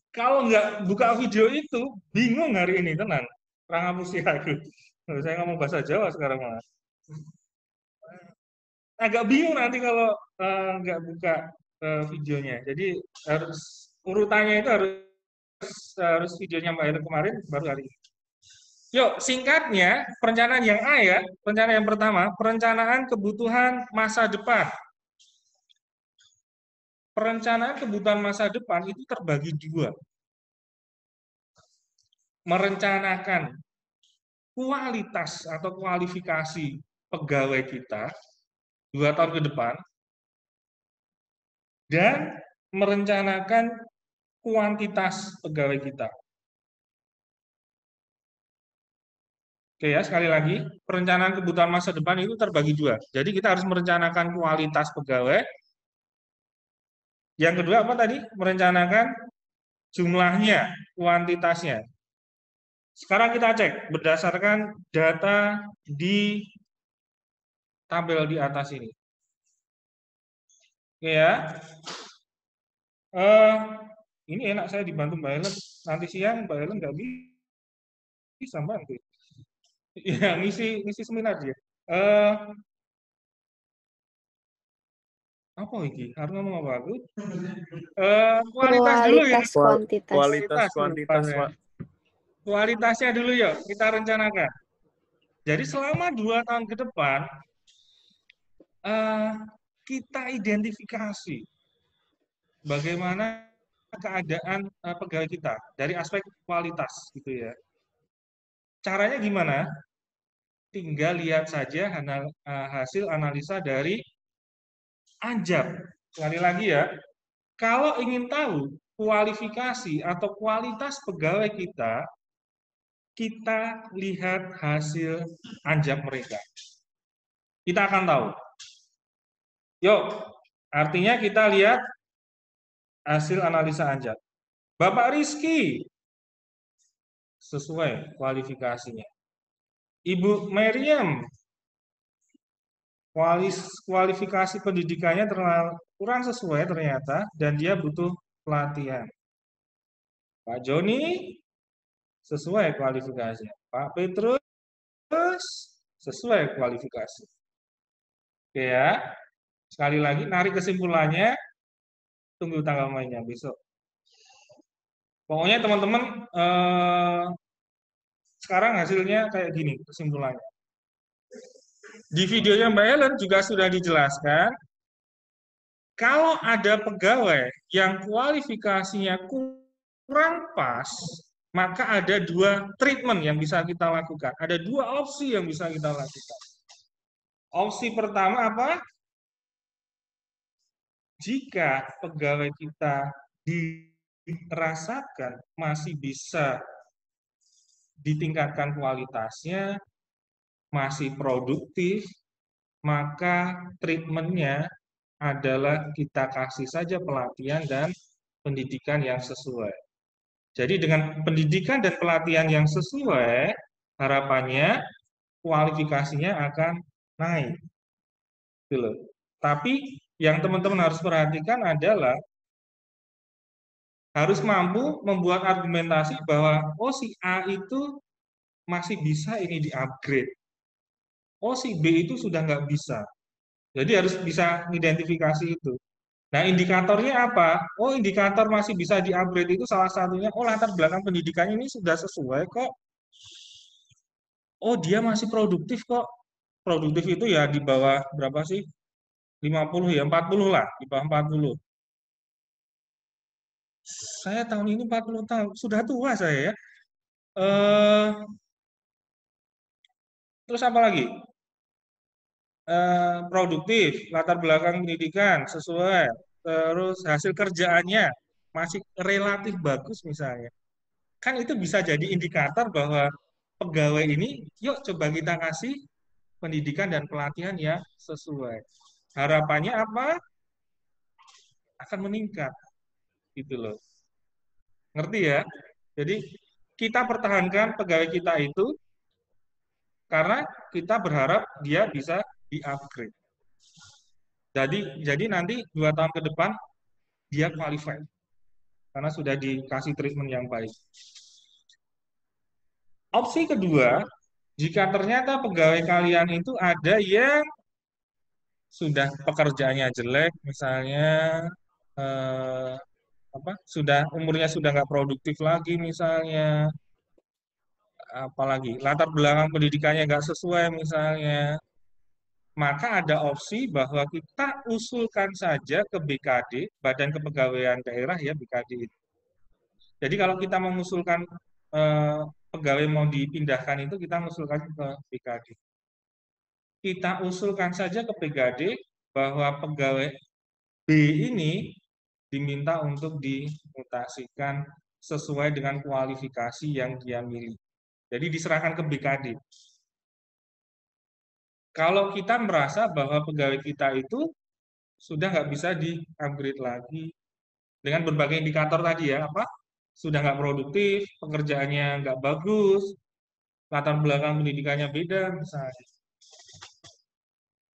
Kalau nggak buka video itu, bingung hari ini, tenang. Rangapusi aku. Saya ngomong bahasa Jawa sekarang malah. Agak bingung nanti kalau nggak buka videonya. Jadi harus urutannya itu harus videonya Mbak Ellen kemarin baru hari ini. Yuk, singkatnya perencanaan yang A ya. Perencanaan yang pertama, perencanaan kebutuhan masa depan. Perencanaan kebutuhan masa depan itu terbagi dua. Merencanakan kualitas atau kualifikasi pegawai kita 2 tahun ke depan, dan merencanakan kuantitas pegawai kita. Oke ya, sekali lagi, perencanaan kebutuhan masa depan itu terbagi dua. Jadi kita harus merencanakan kualitas pegawai. Yang kedua apa tadi? Merencanakan jumlahnya, kuantitasnya. Sekarang kita cek berdasarkan data di tabel di atas ini. Oke ya. Ini enak saya dibantu Mbak Ellen. Nanti siang Mbak Ellen nggak bisa bantu. Ya, ngisi seminar dia. Apa iki? Harus ngomong apa aku? Kualitas dulu ya. Kualitas, Kuantitas. Kualitasnya dulu yuk, kita rencanakan. Jadi selama 2 tahun ke depan, kita identifikasi bagaimana keadaan pegawai kita dari aspek kualitas gitu ya. Caranya gimana? Tinggal lihat saja hasil analisa dari Anjab. Sekali lagi ya, kalau ingin tahu kualifikasi atau kualitas pegawai kita lihat hasil Anjab mereka. Kita akan tahu. Yuk, artinya kita lihat hasil analisa Anjab. Bapak Rizky, sesuai kualifikasinya. Ibu Meriam, kualifikasi pendidikannya kurang sesuai ternyata, dan dia butuh pelatihan. Pak Joni, sesuai kualifikasinya. Pak Petrus, sesuai kualifikasi. Oke ya, sekali lagi narik kesimpulannya, tunggu tanggal mainnya besok. Pokoknya teman-teman, sekarang hasilnya kayak gini kesimpulannya. Di videonya Mbak Ellen juga sudah dijelaskan, kalau ada pegawai yang kualifikasinya kurang pas, maka ada 2 treatment yang bisa kita lakukan. Ada 2 opsi yang bisa kita lakukan. Opsi pertama apa? Jika pegawai kita dirasakan masih bisa ditingkatkan kualitasnya, masih produktif, maka treatmentnya adalah kita kasih saja pelatihan dan pendidikan yang sesuai. Jadi dengan pendidikan dan pelatihan yang sesuai, harapannya kualifikasinya akan naik. Gitu. Tapi yang teman-teman harus perhatikan adalah harus mampu membuat argumentasi bahwa oh si A itu masih bisa ini di-upgrade. Oh si B itu sudah nggak bisa. Jadi harus bisa mengidentifikasi itu. Nah, indikatornya apa? Oh, indikator masih bisa di-upgrade itu salah satunya, oh latar belakang pendidikannya ini sudah sesuai kok. Oh, dia masih produktif kok. Produktif itu ya di bawah berapa sih? 50 ya, 40 lah, di bawah 40. Saya tahun ini 40 tahun, sudah tua saya ya. Terus apa lagi? Produktif, latar belakang pendidikan sesuai, terus hasil kerjaannya masih relatif bagus misalnya. Kan itu bisa jadi indikator bahwa pegawai ini, yuk coba kita kasih pendidikan dan pelatihan yang sesuai. Harapannya apa? Akan meningkat, gitu loh. Ngerti ya? Jadi kita pertahankan pegawai kita itu karena kita berharap dia bisa di-upgrade. Jadi nanti 2 tahun ke depan dia qualified karena sudah dikasih treatment yang baik. Opsi kedua, jika ternyata pegawai kalian itu ada yang sudah pekerjaannya jelek, misalnya eh, sudah umurnya sudah nggak produktif lagi, misalnya, apalagi latar belakang pendidikannya nggak sesuai, misalnya, maka ada opsi bahwa kita usulkan saja ke BKD, Badan Kepegawaian Daerah ya BKD itu. Jadi kalau kita mengusulkan eh, pegawai mau dipindahkan itu kita mengusulkan ke BKD. Kita usulkan saja ke BKD bahwa pegawai B ini diminta untuk dimutasikan sesuai dengan kualifikasi yang dia miliki. Jadi diserahkan ke BKD. Kalau kita merasa bahwa pegawai kita itu sudah nggak bisa di-upgrade lagi dengan berbagai indikator tadi ya, sudah nggak produktif, pekerjaannya nggak bagus, latar belakang pendidikannya beda misalnya.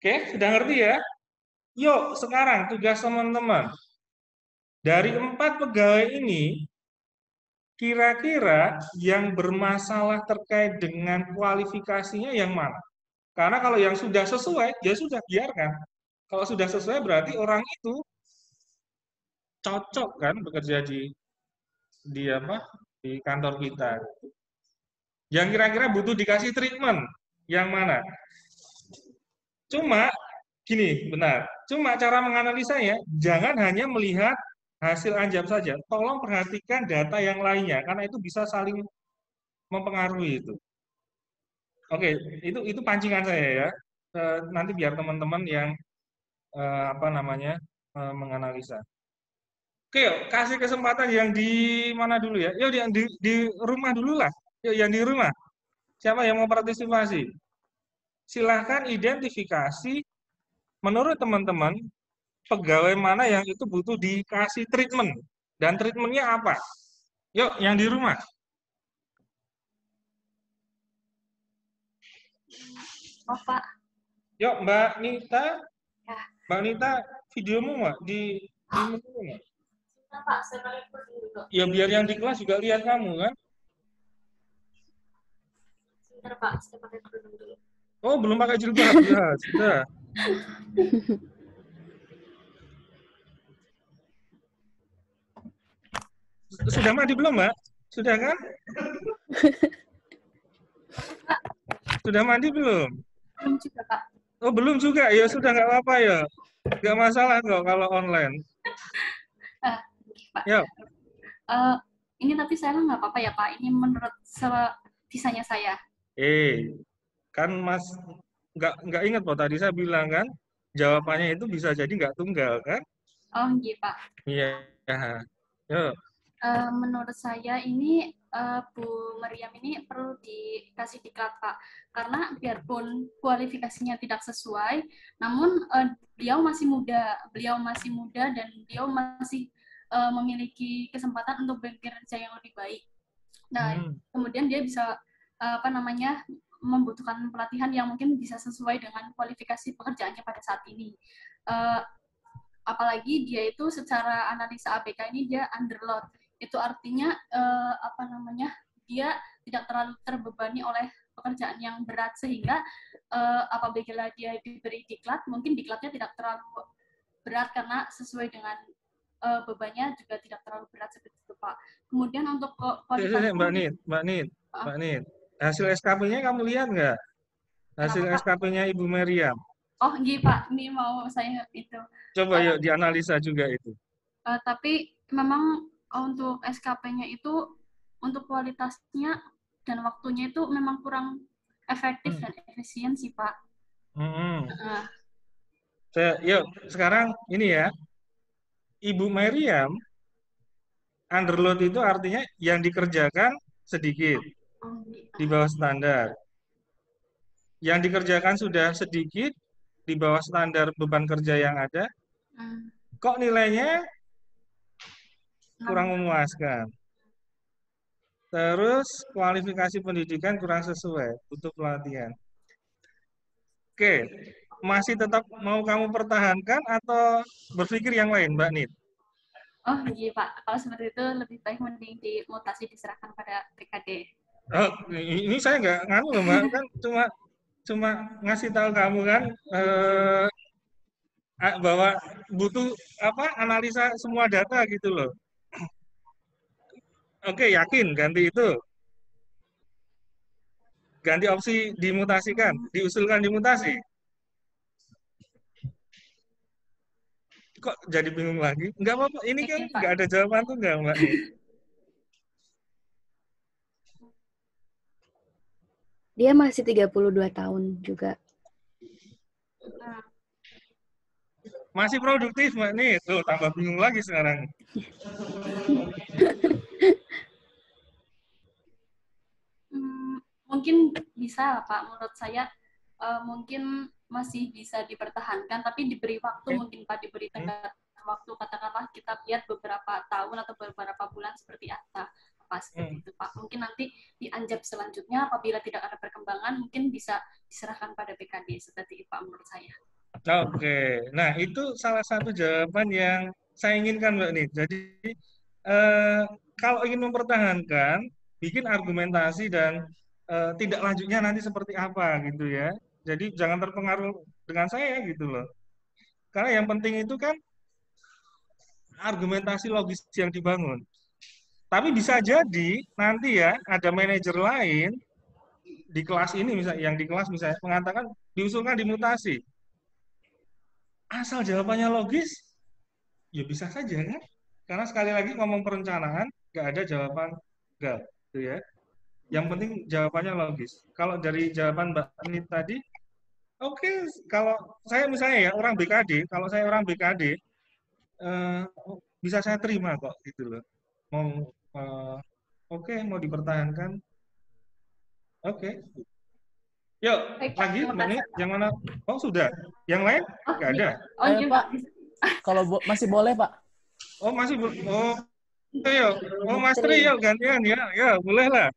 Oke, sudah ngerti ya? Yuk, sekarang tugas teman-teman. Dari 4 pegawai ini, kira-kira yang bermasalah terkait dengan kualifikasinya yang mana? Karena kalau yang sudah sesuai, ya sudah biarkan. Kalau sudah sesuai berarti orang itu cocok kan bekerja di kantor kita. Yang kira-kira butuh dikasih treatment, yang mana? Cuma gini, benar. Cuma cara menganalisanya jangan hanya melihat hasil anjap saja. Tolong perhatikan data yang lainnya karena itu bisa saling mempengaruhi itu. Oke, itu pancingan saya ya. Nanti biar teman-teman yang menganalisa. Oke, yuk, kasih kesempatan yang di mana dulu ya? Yuk, yang di rumah dulu lah. Yuk, yang di rumah. Siapa yang mau partisipasi? Silahkan identifikasi menurut teman-teman pegawai mana yang itu butuh dikasih treatment. Dan treatmentnya apa? Yuk, yang di rumah. Oh, Pak. Yuk, Mbak Nita. Ya. Mbak Nita, videomu nggak? Di menu nggak? Pak, saya balik dulu. Ya, biar yang di kelas juga lihat kamu, kan? Sebentar, Pak. Saya pakai kerudung dulu. Oh, belum pakai jilbab. Ya, sudah. Sudah mandi belum, Mbak? Sudah kan? Sudah mandi belum? Belum juga, Pak. Oh, belum juga. Ya sudah, nggak apa-apa ya. Nggak masalah kok kalau online. Pak. Ya. Ini tapi saya nggak apa-apa ya, Pak. Ini menurut visanya saya. Kan Mas nggak ingat kok tadi saya bilang kan, jawabannya itu bisa jadi nggak tunggal kan? Oh, iya, Pak. Iya. Yuk. Menurut saya ini Bu Meriam ini perlu dikasih diklat, Pak, karena biarpun kualifikasinya tidak sesuai, namun beliau masih muda dan beliau masih memiliki kesempatan untuk bekerja yang lebih baik. Nah, kemudian dia bisa membutuhkan pelatihan yang mungkin bisa sesuai dengan kualifikasi pekerjaannya pada saat ini. Apalagi dia itu secara analisa ABK ini dia underload. Itu artinya dia tidak terlalu terbebani oleh pekerjaan yang berat, sehingga apabila dia diberi diklat, mungkin diklatnya tidak terlalu berat karena sesuai dengan bebannya juga tidak terlalu berat seperti itu, Pak. Kemudian untuk kualifikasi Mbak Nit, hasil SKP-nya kamu lihat nggak? Hasil SKP-nya Ibu Meriam. Oh, iya, Pak. Ini mau saya itu. Coba yuk dianalisa juga itu. Tapi memang untuk SKP-nya itu untuk kualitasnya dan waktunya itu memang kurang efektif dan efisien sih, Pak. Yuk, sekarang ini ya. Ibu Meriam, underload itu artinya yang dikerjakan sedikit, di bawah standar. Yang dikerjakan sudah sedikit, di bawah standar beban kerja yang ada, kok nilainya kurang memuaskan. Terus kualifikasi pendidikan kurang sesuai, butuh pelatihan. Oke, masih tetap mau kamu pertahankan atau berpikir yang lain, Mbak Nit? Oh iya Pak, kalau seperti itu lebih baik mending dimutasi diserahkan pada PKD. Oh, ini saya nggak nganu loh, Mbak, kan cuma cuma ngasih tahu kamu kan bahwa butuh apa analisa semua data gitu loh. Oke, yakin ganti itu. Ganti opsi dimutasikan, diusulkan dimutasi. Kok jadi bingung lagi? Enggak apa-apa, ini kan Oke Pak. nggak ada jawaban tuh nggak, Mbak Nit? Dia masih 32 tahun juga. Nah, Masih produktif, Mbak Nit. Tuh, tambah bingung lagi sekarang. mungkin bisa Pak, menurut saya mungkin masih bisa dipertahankan, tapi diberi waktu mungkin Pak, diberi tenggat waktu, katakanlah kita lihat beberapa tahun atau beberapa bulan seperti apa seperti itu Pak. Mungkin nanti dianjab selanjutnya apabila tidak ada perkembangan mungkin bisa diserahkan pada PKD seperti itu Pak menurut saya. Oke, nah itu salah satu jawaban yang saya inginkan, Mbak Nit. Jadi kalau ingin mempertahankan, bikin argumentasi dan tidak lanjutnya nanti seperti apa gitu ya. Jadi jangan terpengaruh dengan saya gitu loh. Karena yang penting itu kan argumentasi logis yang dibangun. Tapi bisa jadi nanti ya ada manajer lain di kelas ini misalnya, yang di kelas misalnya mengatakan diusulkan dimutasi. Asal jawabannya logis, ya bisa saja kan? Karena sekali lagi ngomong perencanaan, nggak ada jawaban enggak, gitu ya. Yang penting jawabannya logis. Kalau dari jawaban Mbak Nit tadi, oke, kalau saya misalnya ya orang BKD, kalau saya orang BKD, eh, bisa saya terima kok gitu loh. Mau oke, mau dipertahankan, oke. Yuk, Baik, lagi terima Mbak kasih. Nit, yang mana? Oh sudah, yang lain Oh, nggak ada. oh iya Pak, Pak. kalau masih boleh Pak. Oh masih, oh yuk, oh Mas Tri yuk gantian ya, ya boleh lah.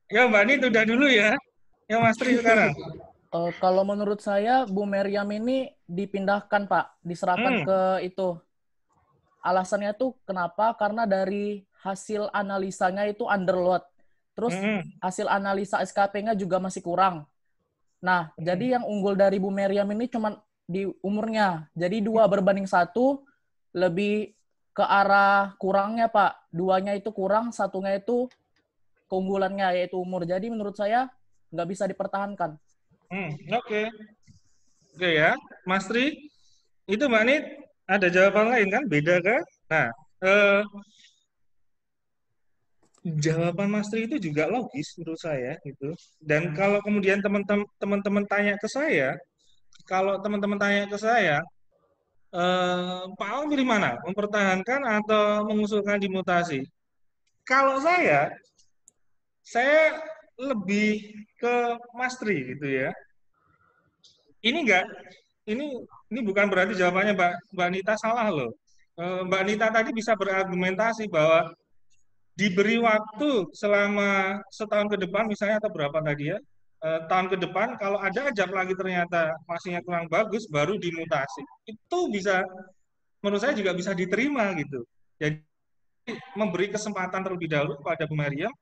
Ya Mbak Nit udah dulu ya. Ya Mas Tri sekarang. Kalau menurut saya Bu Meriam ini dipindahkan Pak, diserahkan ke itu. Alasannya tuh kenapa? Karena dari hasil analisanya itu underload. Terus hasil analisa SKP-nya juga masih kurang. Nah, jadi yang unggul dari Bu Meriam ini cuma di umurnya. Jadi 2:1 lebih ke arah kurangnya, Pak. 2-nya itu kurang, 1-nya itu keunggulannya, yaitu umur. Jadi menurut saya nggak bisa dipertahankan. Oke. Oke ya, Mas Tri. Itu Mbak Nit, ada jawaban lain kan? Beda kan? Nah, jawaban Mas Tri itu juga logis menurut saya gitu. Dan kalau kemudian teman-teman tanya ke saya, kalau teman-teman tanya ke saya, Pak Aung pilih mana? Mempertahankan atau mengusulkan dimutasi? Kalau saya lebih ke Mas Tri gitu ya. Ini enggak, ini bukan berarti jawabannya Mbak Nita salah loh. Mbak Nita tadi bisa berargumentasi bahwa diberi waktu selama setahun ke depan misalnya atau berapa tadi ya, tahun ke depan kalau ada ajab lagi ternyata masihnya kurang bagus baru dimutasi. Itu bisa menurut saya juga bisa diterima gitu. Jadi memberi kesempatan terlebih dahulu kepada Bu Mariam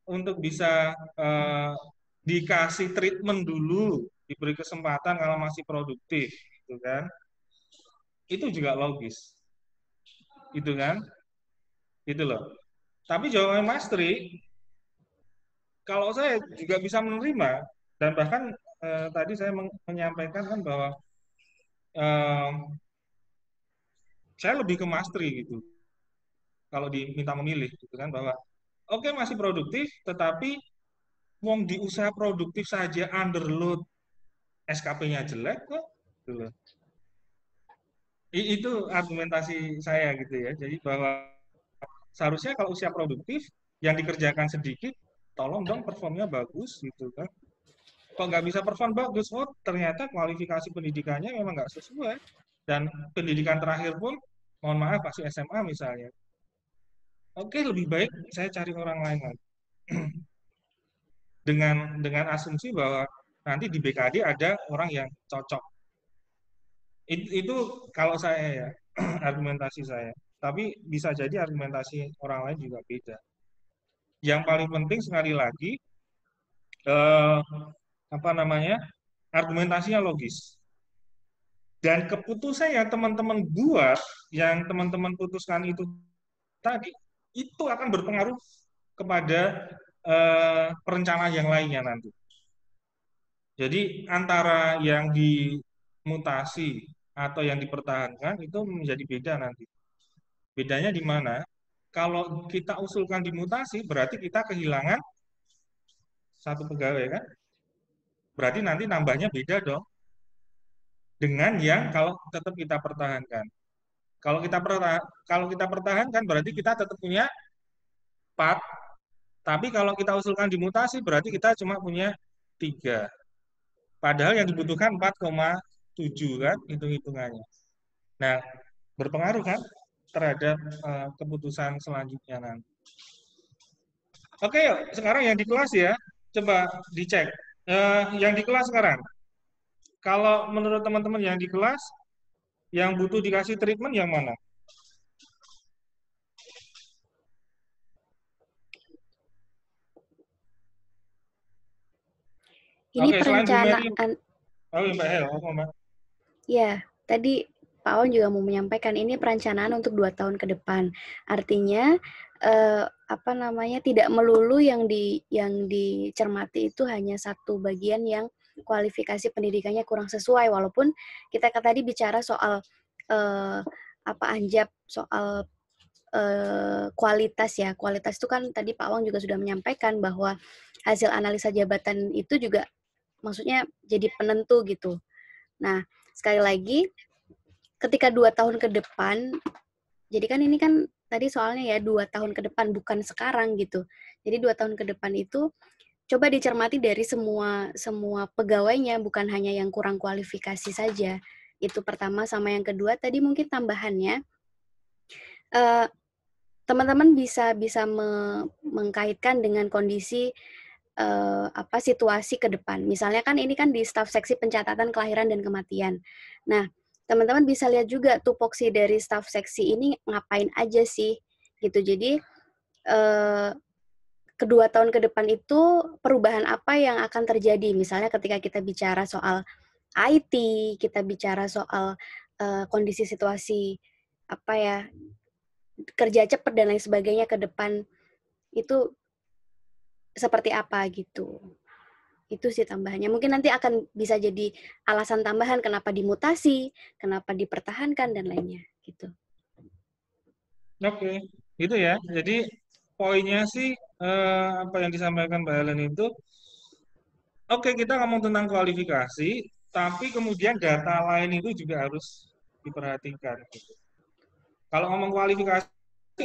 untuk bisa dikasih treatment dulu, diberi kesempatan kalau masih produktif, gitu kan? Itu juga logis, gitu kan? Gitu loh. Tapi jawaban Mas Tri, kalau saya juga bisa menerima dan bahkan tadi saya menyampaikan kan bahwa saya lebih ke Mas Tri gitu. Kalau diminta memilih, gitu kan, bahwa oke masih produktif, tetapi wong di usaha produktif saja underload, SKP-nya jelek kok, gitu loh. Itu argumentasi saya gitu ya. Jadi bahwa seharusnya kalau usia produktif yang dikerjakan sedikit, tolong dong performnya bagus gitu kan. Kok nggak bisa perform bagus, oh ternyata kualifikasi pendidikannya memang nggak sesuai. Dan pendidikan terakhir pun, mohon maaf, masih SMA misalnya. oke lebih baik saya cari orang lain lagi. Dengan asumsi bahwa nanti di BKD ada orang yang cocok. Itu kalau saya ya, argumentasi saya. Tapi bisa jadi argumentasi orang lain juga beda. Yang paling penting sekali lagi, eh, apa namanya, argumentasinya logis. Dan keputusan yang teman-teman buat, yang teman-teman putuskan itu tadi, itu akan berpengaruh kepada perencanaan yang lainnya nanti. Jadi antara yang dimutasi atau yang dipertahankan itu menjadi beda nanti. Bedanya di mana? Kalau kita usulkan dimutasi, berarti kita kehilangan satu pegawai kan? Berarti nanti nambahnya beda dong dengan yang kalau tetap kita pertahankan. Kalau kita pertahankan berarti kita tetap punya 4, tapi kalau kita usulkan dimutasi berarti kita cuma punya 3. Padahal yang dibutuhkan 4,7 kan hitung-hitungannya. Nah, berpengaruh kan terhadap keputusan selanjutnya nanti. Oke, yuk. Sekarang yang di kelas ya, coba dicek. Yang di kelas sekarang, kalau menurut teman-teman yang di kelas, yang butuh dikasih treatment yang mana? Ini Oke, selain Bu Mary. perencanaan. Oh, Mbak Hel, Mbak. Ya, tadi Pak Awan juga mau menyampaikan ini perencanaan untuk 2 tahun ke depan. Artinya apa namanya, tidak melulu yang dicermati itu hanya satu bagian yang kualifikasi pendidikannya kurang sesuai, walaupun kita tadi bicara soal anjab soal kualitas ya. Kualitas itu kan tadi Pak Awang juga sudah menyampaikan bahwa hasil analisa jabatan itu juga maksudnya jadi penentu gitu. Nah, sekali lagi ketika 2 tahun ke depan, jadi kan ini kan tadi soalnya ya 2 tahun ke depan bukan sekarang gitu. Jadi 2 tahun ke depan itu coba dicermati dari semua pegawainya, bukan hanya yang kurang kualifikasi saja. Itu pertama. Sama yang kedua tadi mungkin tambahannya, teman-teman bisa mengkaitkan dengan kondisi situasi ke depan. Misalnya kan ini kan di staf seksi pencatatan kelahiran dan kematian. Nah, teman-teman bisa lihat juga tupoksi dari staf seksi ini ngapain aja sih gitu. Jadi kedua tahun ke depan itu perubahan apa yang akan terjadi? Misalnya ketika kita bicara soal IT, kita bicara soal kondisi situasi kerja cepat dan lain sebagainya ke depan itu seperti apa gitu. Itu sih tambahannya. Mungkin nanti akan bisa jadi alasan tambahan kenapa dimutasi, kenapa dipertahankan, dan lainnya. Gitu. Oke, gitu ya. Jadi poinnya sih apa yang disampaikan Mbak Helen itu, oke kita ngomong tentang kualifikasi, tapi kemudian data lain itu juga harus diperhatikan. Gitu. Kalau ngomong kualifikasi,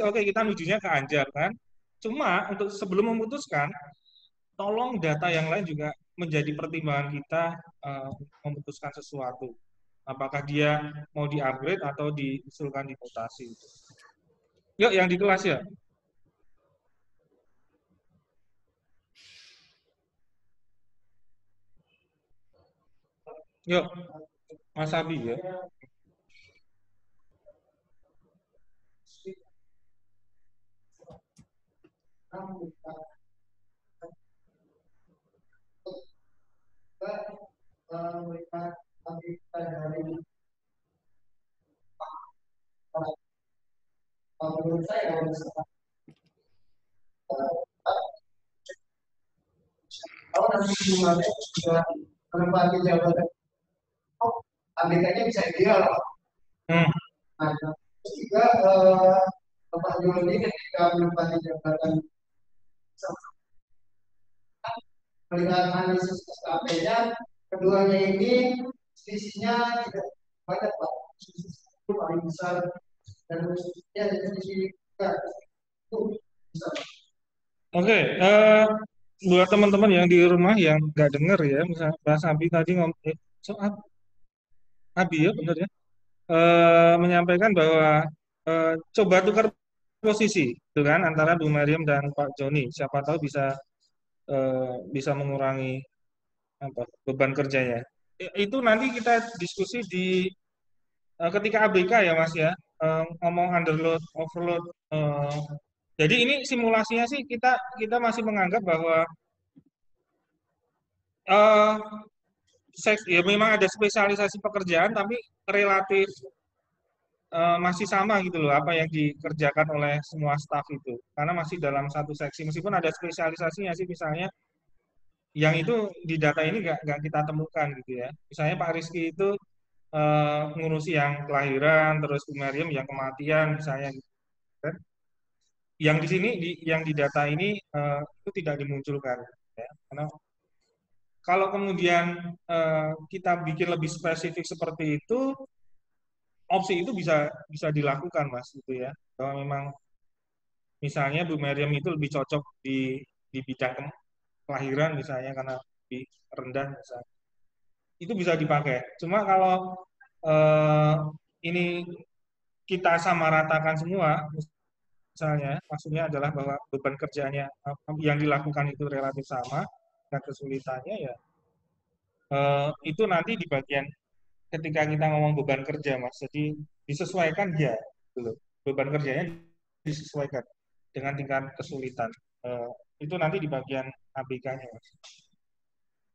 oke kita nujunya ke Anjar kan. Cuma untuk sebelum memutuskan, tolong data yang lain juga menjadi pertimbangan kita memutuskan sesuatu. Apakah dia mau di-upgrade atau diusulkan dimutasi. Yuk, yang di kelas ya. Yuk, Mas Abi ya. Menurut saya kalau nanti juga menempati jabatan, ABK-nya bisa ideal. Nah, juga Bapak Joni ketika menempati jabatan melihat analisis SKP-nya, keduanya ini selisihnya tidak banyak Pak, itu paling besar dan khususnya dari sisi itu bisa. Oke, buat teman-teman yang di rumah yang nggak dengar ya, misalnya Mas Abi tadi ngomong soal Abi ya benar ya, menyampaikan bahwa coba tukar posisi itu kan antara Bu Mariam dan Pak Joni. Siapa tahu bisa mengurangi beban kerjanya. Itu nanti kita diskusi ketika ABK ya Mas ya. Ngomong underload, overload. Jadi ini simulasinya sih kita masih menganggap bahwa ya memang ada spesialisasi pekerjaan tapi relatif masih sama gitu loh apa yang dikerjakan oleh semua staf itu karena masih dalam satu seksi meskipun ada spesialisasinya sih misalnya yang itu di data ini nggak kita temukan gitu ya misalnya Pak Rizky itu ngurusi yang kelahiran terus Bu Mariam yang kematian misalnya gitu kan yang di sini yang di data ini itu tidak dimunculkan ya karena kalau kemudian kita bikin lebih spesifik seperti itu opsi itu bisa dilakukan Mas gitu ya kalau memang misalnya Bu Mariam itu lebih cocok di bidang kelahiran misalnya karena lebih rendah misalnya itu bisa dipakai cuma kalau eh, ini kita samaratakan semua misalnya maksudnya adalah bahwa beban kerjanya yang dilakukan itu relatif sama dan kesulitannya ya itu nanti di bagian ketika kita ngomong beban kerja Mas jadi disesuaikan ya gitu. Beban kerjanya disesuaikan dengan tingkat kesulitan itu nanti di bagian ABK-nya Mas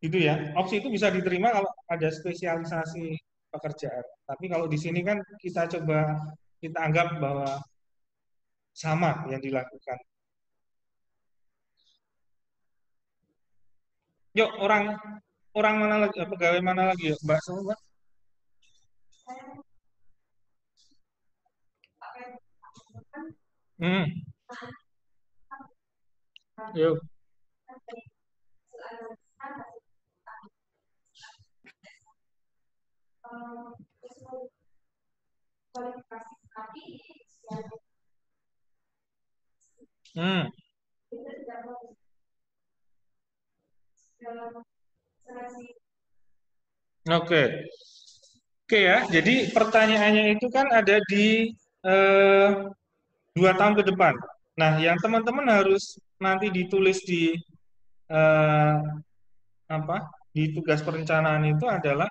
itu ya opsi itu bisa diterima kalau ada spesialisasi pekerjaan tapi kalau di sini kan kita anggap bahwa sama yang dilakukan yuk orang orang mana lagi pegawai mana lagi yuk Mbak semua Mbak hmm. Yuk hmm. Oke. Oke ya, jadi pertanyaannya itu kan ada di 2 tahun ke depan. Nah, yang teman-teman harus nanti ditulis eh, apa di tugas perencanaan itu adalah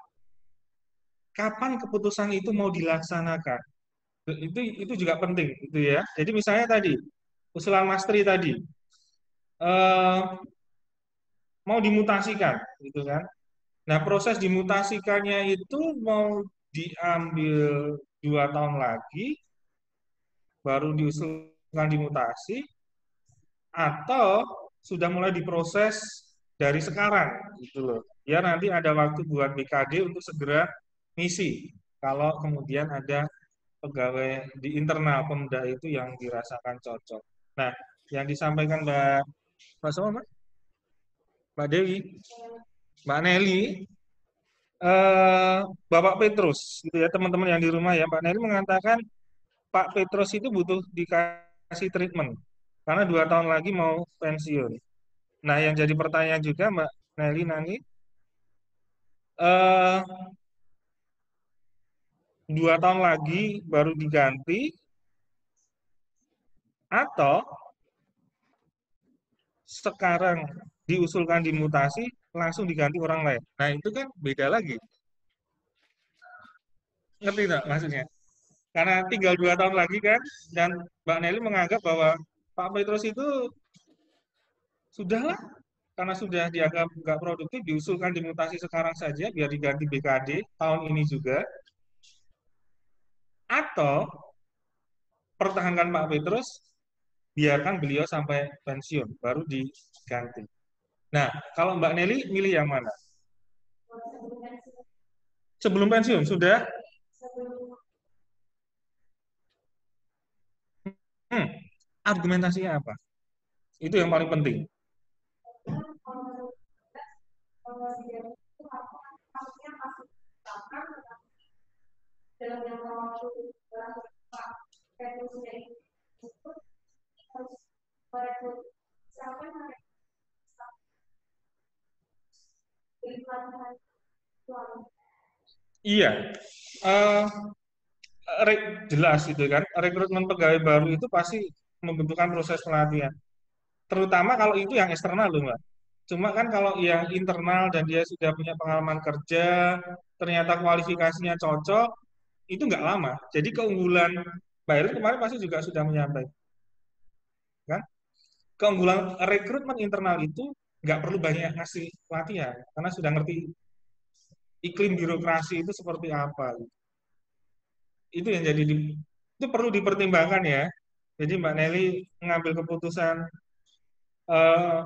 kapan keputusan itu mau dilaksanakan. Itu juga penting, itu ya. Jadi misalnya tadi usulan Mas Tri tadi eh, mau dimutasikan, gitu kan? Nah, proses dimutasikannya itu mau diambil 2 tahun lagi, baru diusulkan dimutasi, atau sudah mulai diproses dari sekarang, gitu loh. Ya nanti ada waktu buat BKD untuk segera ngisi, kalau kemudian ada pegawai di internal Pemda itu yang dirasakan cocok. Nah, yang disampaikan Mbak Soma, Mbak Dewi, Mbak Nelly, Bapak Petrus, gitu ya teman-teman yang di rumah ya, Pak Nelly mengatakan Pak Petrus itu butuh dikasih treatment karena 2 tahun lagi mau pensiun. Nah, yang jadi pertanyaan juga Mbak Nelly nanti, eh, 2 tahun lagi baru diganti atau sekarang diusulkan dimutasi langsung diganti orang lain. Nah, itu kan beda lagi. Ngerti nggak maksudnya? Karena tinggal 2 tahun lagi kan, dan Mbak Nelly menganggap bahwa Pak Petrus itu sudahlah, karena sudah dianggap nggak produktif, diusulkan dimutasi sekarang saja, biar diganti BKD tahun ini juga, atau pertahankan Pak Petrus, biarkan beliau sampai pensiun, baru diganti. Nah, kalau Mbak Nelly milih yang mana? Sebelum pensiun, sudah? Hmm, argumentasinya apa? Itu yang paling penting. Iya, jelas itu kan. Rekrutmen pegawai baru itu pasti membutuhkan proses pelatihan. Terutama kalau itu yang eksternal loh, Mbak. Cuma kan kalau yang internal dan dia sudah punya pengalaman kerja, ternyata kualifikasinya cocok, itu nggak lama. Jadi keunggulan Mbak Erin kemarin pasti juga sudah menyampaikan, kan? Keunggulan rekrutmen internal itu nggak perlu banyak ngasih pelatihan, karena sudah ngerti iklim birokrasi itu seperti apa. Itu yang jadi itu perlu dipertimbangkan ya. Jadi Mbak Nelly mengambil keputusan eh,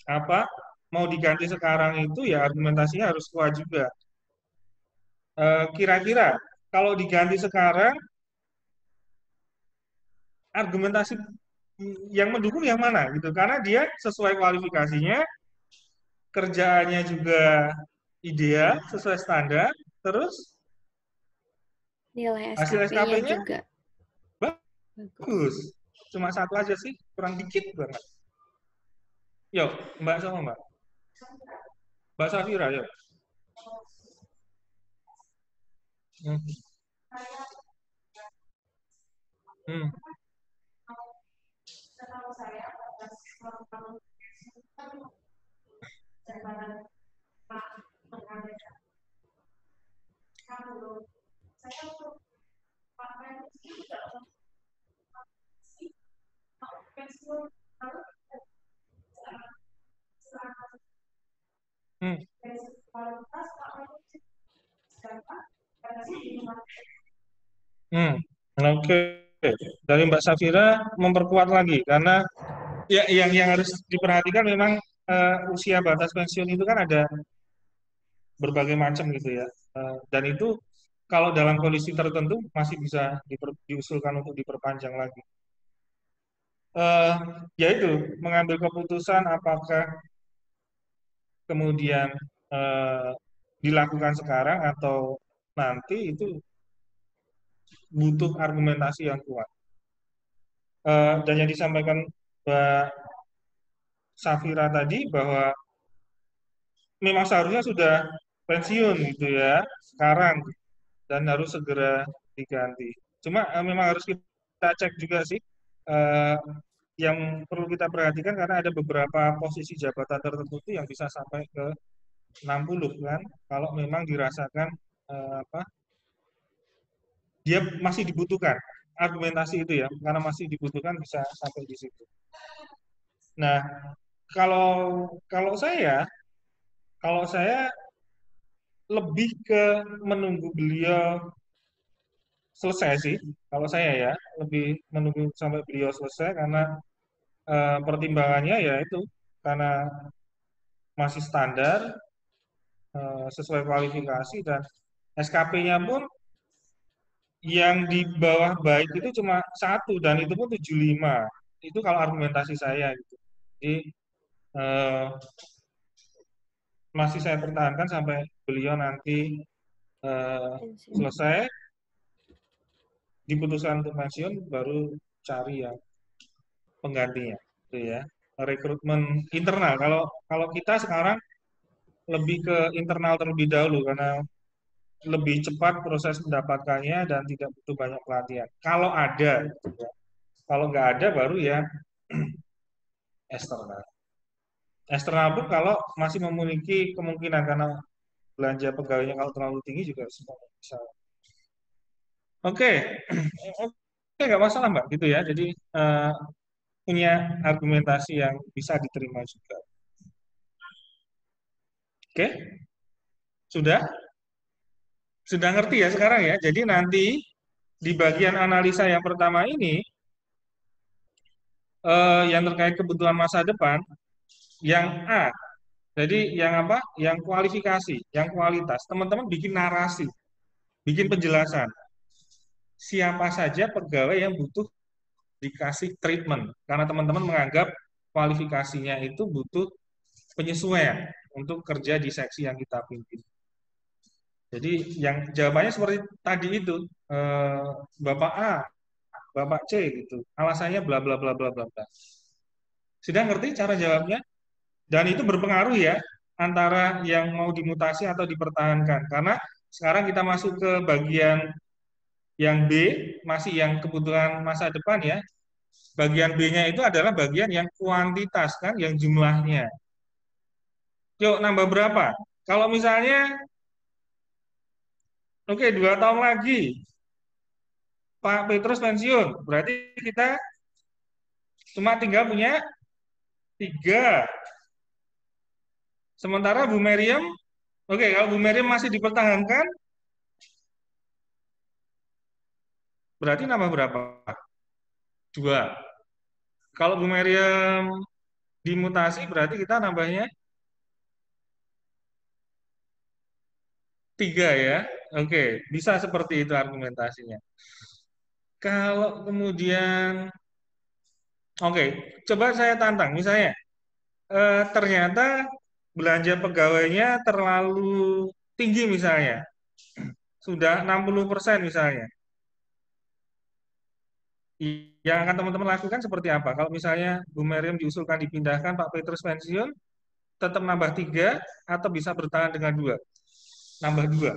apa mau diganti sekarang itu ya argumentasinya harus kuat juga. Kira-kira kalau diganti sekarang argumentasi yang mendukung yang mana gitu, karena dia sesuai kualifikasinya, kerjaannya juga ideal sesuai standar, terus Nilai hasil SKP-nya SKP-nya juga bagus. Cuma satu aja sih, kurang dikit banget. Yuk, Mbak sama Mbak. Mbak Safira, yuk. Hmm. Hmm. Hmm. Hmm. Oke. Dari Mbak Safira memperkuat lagi karena ya yang harus diperhatikan memang usia batas pensiun itu kan ada berbagai macam gitu ya. Dan itu kalau dalam kondisi tertentu masih bisa diusulkan untuk diperpanjang lagi. Yaitu mengambil keputusan apakah kemudian dilakukan sekarang atau nanti itu butuh argumentasi yang kuat. Dan yang disampaikan Mbak Safira tadi bahwa memang seharusnya sudah pensiun gitu ya sekarang dan harus segera diganti. Cuma memang harus kita cek juga sih eh, yang perlu kita perhatikan karena ada beberapa posisi jabatan tertentu yang bisa sampai ke 60 kan kalau memang dirasakan apa dia masih dibutuhkan argumentasi itu ya karena masih dibutuhkan bisa sampai di situ. Nah, kalau kalau saya lebih ke menunggu beliau selesai sih. Kalau saya ya lebih menunggu sampai beliau selesai karena pertimbangannya ya itu karena masih standar sesuai kualifikasi dan SKP-nya pun yang di bawah baik itu cuma satu dan itu pun 75. Itu kalau argumentasi saya gitu. Jadi eh, masih saya pertahankan sampai beliau nanti selesai diputuskan untuk pensiun baru cari yang penggantinya gitu ya. Rekrutmen internal. Kalau kita sekarang lebih ke internal terlebih dahulu karena lebih cepat proses mendapatkannya dan tidak butuh banyak pelatihan. Kalau ada, gitu ya. Kalau nggak ada baru ya eksternal. Eksternal pun kalau masih memiliki kemungkinan karena belanja pegawainya kalau terlalu tinggi juga semua bisa. Oke, oke nggak masalah Mbak, gitu ya. Jadi punya argumentasi yang bisa diterima juga. Oke, sudah? Sudah ngerti ya sekarang ya. Jadi nanti di bagian analisa yang pertama ini, yang terkait kebutuhan masa depan, yang A, jadi yang apa? Yang kualifikasi, yang kualitas. Teman-teman bikin narasi, bikin penjelasan. Siapa saja pegawai yang butuh dikasih treatment. Karena teman-teman menganggap kualifikasinya itu butuh penyesuaian untuk kerja di seksi yang kita pimpin. Jadi yang jawabannya seperti tadi itu, Bapak A, Bapak C gitu. Alasannya bla bla bla bla bla bla. Sudah ngerti cara jawabnya? Dan itu berpengaruh ya antara yang mau dimutasi atau dipertahankan. Karena sekarang kita masuk ke bagian Yang B masih yang kebutuhan masa depan ya. Bagian B-nya itu adalah bagian yang kuantitas kan, yang jumlahnya. Yuk nambah berapa? Kalau misalnya, oke 2 tahun lagi Pak Petrus pensiun, berarti kita cuma tinggal punya 3. Sementara Bu Meriam, oke kalau Bu Meriam masih dipertahankan, berarti nambah berapa? 2. Kalau Bu Meriam dimutasi, berarti kita nambahnya 3 ya. Oke, bisa seperti itu argumentasinya. Kalau kemudian, oke, coba saya tantang, misalnya ternyata belanja pegawainya terlalu tinggi misalnya, sudah 60% misalnya. Yang akan teman-teman lakukan seperti apa? Kalau misalnya Bu Meriam diusulkan dipindahkan, Pak Petrus pensiun, tetap nambah 3 atau bisa bertahan dengan 2? Nambah 2.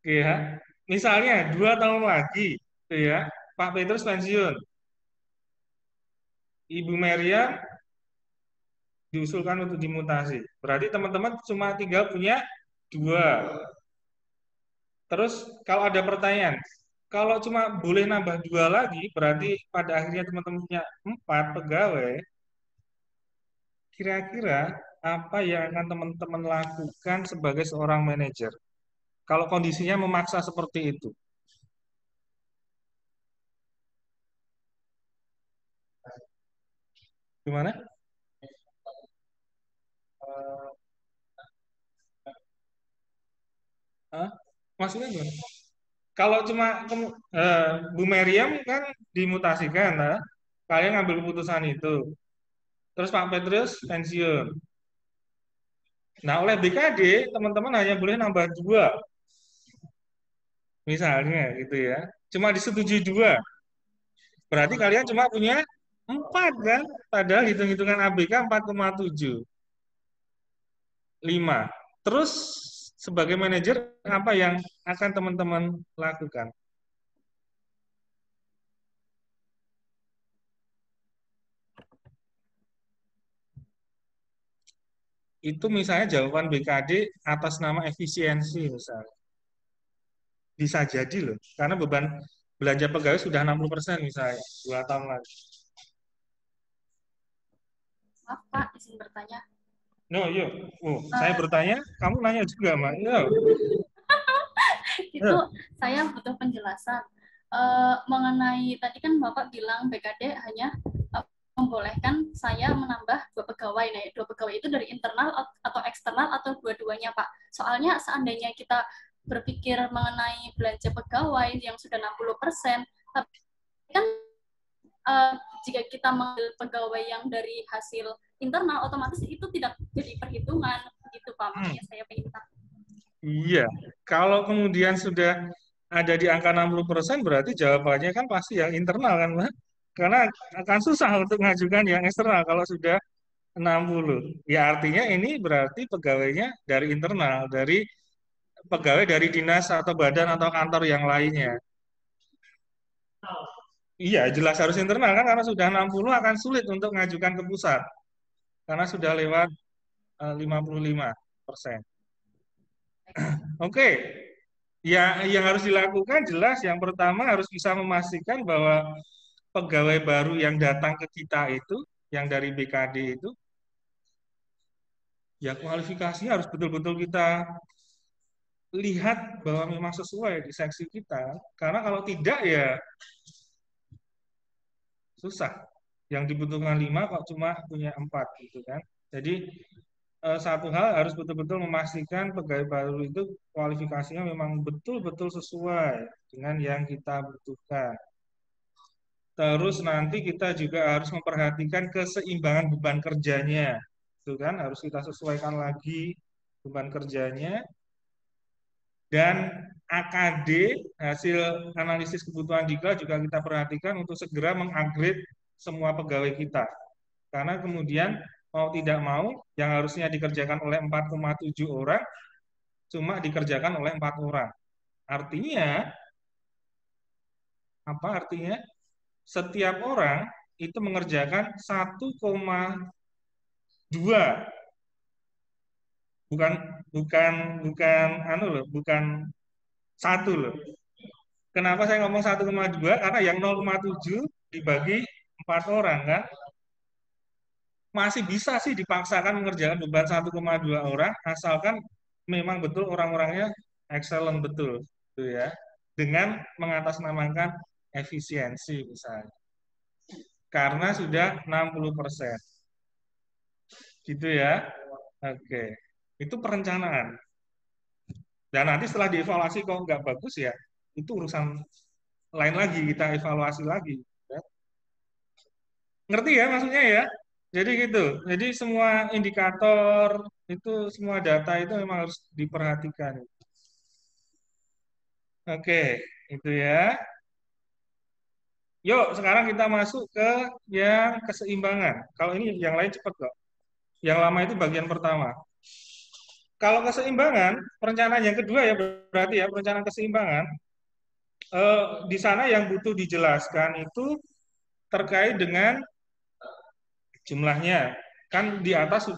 Oke ya. Misalnya 2 tahun lagi, tuh ya, Pak Petrus pensiun, Ibu Meriam diusulkan untuk dimutasi. Berarti teman-teman cuma tinggal punya 2. Terus kalau ada pertanyaan, kalau cuma boleh nambah 2 lagi, berarti pada akhirnya teman-teman punya 4 pegawai. Kira-kira apa yang akan teman-teman lakukan sebagai seorang manajer? Kalau kondisinya memaksa seperti itu. Gimana? Hah? Maksudnya gimana? Kalau cuma Bu Meriam kan dimutasikan, nah, kalian ngambil keputusan itu. Terus Pak Petrus pensiun. Nah, oleh BKD, teman-teman hanya boleh nambah 2. Misalnya gitu ya. Cuma disetujui 2. Berarti kalian cuma punya 4 kan? Padahal hitung-hitungan ABK 4,7. 5. Terus sebagai manajer apa yang akan teman-teman lakukan? Itu misalnya jawaban BKD atas nama efisiensi misalnya. Bisa jadi loh, karena beban belanja pegawai sudah 60% misalnya, 2 tahun lagi. Maaf Pak, izin bertanya. No, yuk. Saya bertanya, kamu nanya juga, Mbak. Yuk. Itu saya butuh penjelasan. Mengenai tadi kan Bapak bilang BKD hanya membolehkan saya menambah 2 pegawai. Nah, 2 pegawai itu dari internal atau eksternal atau dua-duanya, Pak? Soalnya seandainya kita berpikir mengenai belanja pegawai yang sudah 60%, tapi kan jika kita mengambil pegawai yang dari hasil internal, otomatis itu tidak jadi perhitungan, begitu Pak. Makanya saya ingin tahu. Iya, kalau kemudian sudah ada di angka 60%, berarti jawabannya kan pasti yang internal kan, Mbak? Karena akan susah untuk mengajukan yang eksternal kalau sudah 60. Ya artinya ini berarti pegawainya dari internal, dari pegawai dari dinas atau badan atau kantor yang lainnya. Iya, jelas harus internal kan karena sudah 60 akan sulit untuk mengajukan ke pusat. Karena sudah lewat 55%. Oke. Ya, yang harus dilakukan jelas yang pertama harus bisa memastikan bahwa pegawai baru yang datang ke kita itu, yang dari BKD itu, ya kualifikasinya harus betul-betul kita lihat bahwa memang sesuai di seksi kita. Karena kalau tidak ya susah. Yang dibutuhkan 5 kok cuma punya 4 gitu kan. Jadi satu hal harus betul-betul memastikan pegawai baru itu kualifikasinya memang betul-betul sesuai dengan yang kita butuhkan. Terus nanti kita juga harus memperhatikan keseimbangan beban kerjanya. Itu kan harus kita sesuaikan lagi beban kerjanya. Dan AKD, hasil analisis kebutuhan diklat juga kita perhatikan untuk segera mengupgrade semua pegawai kita. Karena kemudian mau tidak mau, yang harusnya dikerjakan oleh 4,7 orang, cuma dikerjakan oleh 4 orang. Artinya, apa artinya? Setiap orang itu mengerjakan 1,2, bukan bukan bukan anu loh, bukan satu loh. Kenapa saya ngomong 1,2? Karena yang 0,7 dibagi 4 orang kan, masih bisa sih dipaksakan mengerjakan beban 1,2 orang, asalkan memang betul orang-orangnya excellent betul, gitu ya. Dengan mengatasnamakan efisiensi misalnya. Karena sudah 60%. Gitu ya. Oke. Itu perencanaan. Dan nanti setelah dievaluasi kok nggak bagus ya, itu urusan lain lagi, kita evaluasi lagi. Ya. Ngerti ya maksudnya ya? Jadi gitu. Jadi semua indikator, itu semua data itu memang harus diperhatikan. Oke, itu ya. Yuk, sekarang kita masuk ke yang keseimbangan. Kalau ini yang lain cepat kok. Yang lama itu bagian pertama. Kalau keseimbangan, perencanaan yang kedua ya berarti ya, perencanaan keseimbangan, di sana yang butuh dijelaskan itu terkait dengan jumlahnya. Kan di atas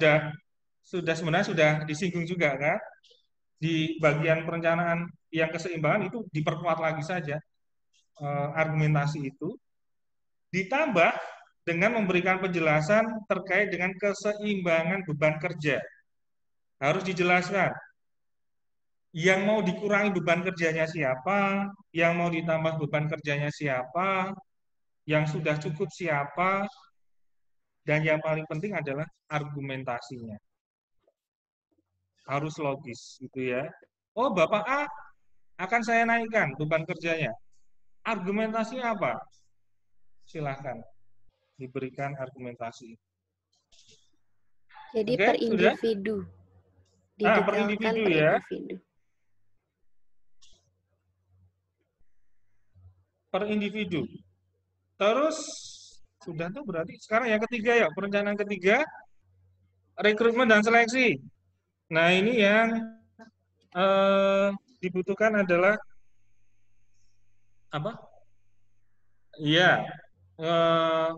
sebenarnya sudah disinggung juga kan. Di bagian perencanaan yang keseimbangan itu diperkuat lagi saja argumentasi itu. Ditambah dengan memberikan penjelasan terkait dengan keseimbangan beban kerja. Harus dijelaskan. Yang mau dikurangi beban kerjanya siapa, yang mau ditambah beban kerjanya siapa, yang sudah cukup siapa, dan yang paling penting adalah argumentasinya. Harus logis, gitu ya. Oh, Bapak A akan saya naikkan beban kerjanya. Argumentasinya apa? Silahkan diberikan argumentasi. Jadi Oke, per sudah? individu. Per Didetailkan individu per ya. individu. Per individu. Terus sudah tuh berarti sekarang yang ketiga ya, perencanaan ketiga, rekrutmen dan seleksi. Nah, ini yang dibutuhkan adalah apa? Iya,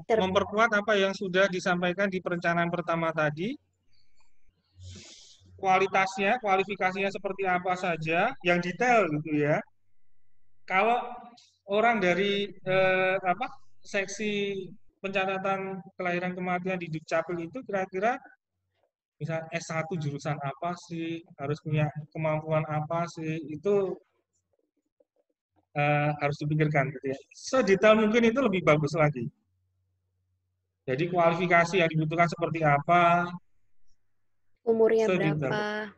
memperkuat apa yang sudah disampaikan di perencanaan pertama tadi. Kualitasnya, kualifikasinya seperti apa saja, yang detail gitu ya. Kalau orang dari seksi pencatatan kelahiran kematian di Dukcapil itu kira-kira misal S1 jurusan apa sih, harus punya kemampuan apa sih, itu harus dipikirkan gitu ya. Sedetail mungkin itu lebih bagus lagi. Jadi kualifikasi yang dibutuhkan seperti apa, Umurnya sedetail. berapa?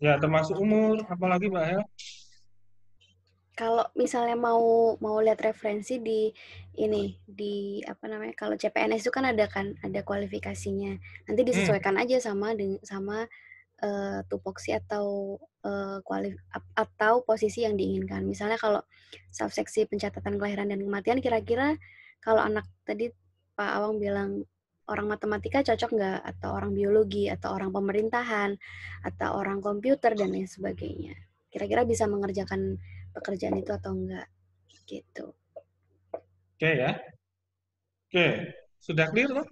Ya, termasuk umur, apalagi Mbak Hel? Kalau misalnya mau lihat referensi di ini di apa namanya, kalau CPNS itu kan ada kualifikasinya. Nanti disesuaikan aja sama tupoksi atau atau posisi yang diinginkan. Misalnya kalau subseksi pencatatan kelahiran dan kematian, kira-kira kalau anak tadi Pak Awang bilang orang matematika cocok nggak, atau orang biologi, atau orang pemerintahan, atau orang komputer dan lain sebagainya. Kira-kira bisa mengerjakan pekerjaan itu atau enggak gitu. Oke ya. Oke, sudah clear loh?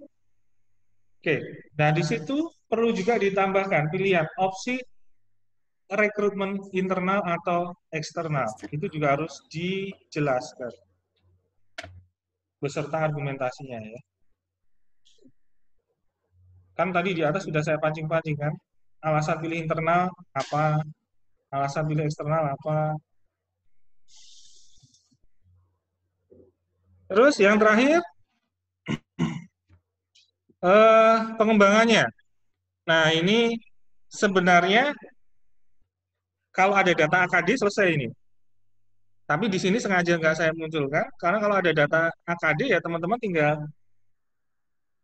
Oke, nah di situ perlu juga ditambahkan pilihan opsi rekrutmen internal atau eksternal. Itu juga harus dijelaskan beserta argumentasinya ya. Kan tadi di atas sudah saya pancing-pancing kan, alasan pilih internal apa, alasan pilih eksternal apa. Terus yang terakhir, pengembangannya. Nah ini sebenarnya kalau ada data AKD selesai ini. Tapi di sini sengaja nggak saya munculkan, karena kalau ada data AKD ya teman-teman tinggal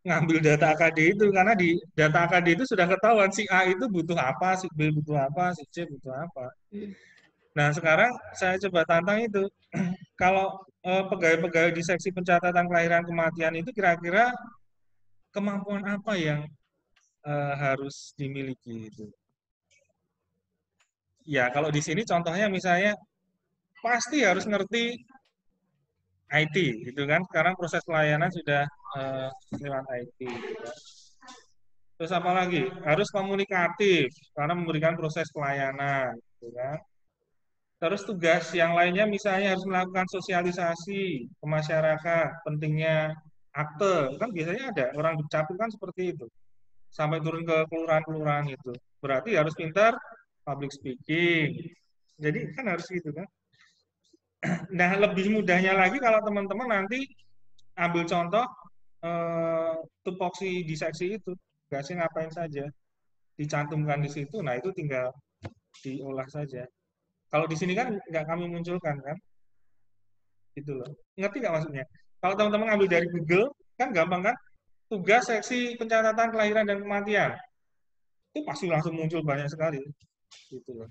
ngambil data AKD itu, karena di data AKD itu sudah ketahuan si A itu butuh apa, si B butuh apa, si C butuh apa. Nah sekarang saya coba tantang itu, kalau pegawai-pegawai di seksi pencatatan kelahiran kematian itu kira-kira kemampuan apa yang harus dimiliki itu. Ya, kalau di sini contohnya misalnya pasti harus ngerti IT gitu kan. Sekarang proses pelayanan sudah lewat IT gitu kan. Terus apa lagi? Harus komunikatif karena memberikan proses pelayanan gitu kan. Terus tugas yang lainnya misalnya harus melakukan sosialisasi ke masyarakat, pentingnya akte. Kan biasanya ada orang dukcapil kan seperti itu. Sampai turun ke kelurahan-kelurahan itu. Berarti harus pintar public speaking. Jadi kan harus gitu kan. Nah, lebih mudahnya lagi kalau teman-teman nanti ambil contoh tupoksi di seksi itu. Tugasnya ngapain saja. Dicantumkan di situ, nah itu tinggal diolah saja. Kalau di sini kan nggak kami munculkan kan, gitu loh. Ngerti nggak maksudnya? Kalau teman-teman ambil dari Google, kan gampang kan? Tugas seksi pencatatan kelahiran dan kematian, itu pasti langsung muncul banyak sekali, gitu loh.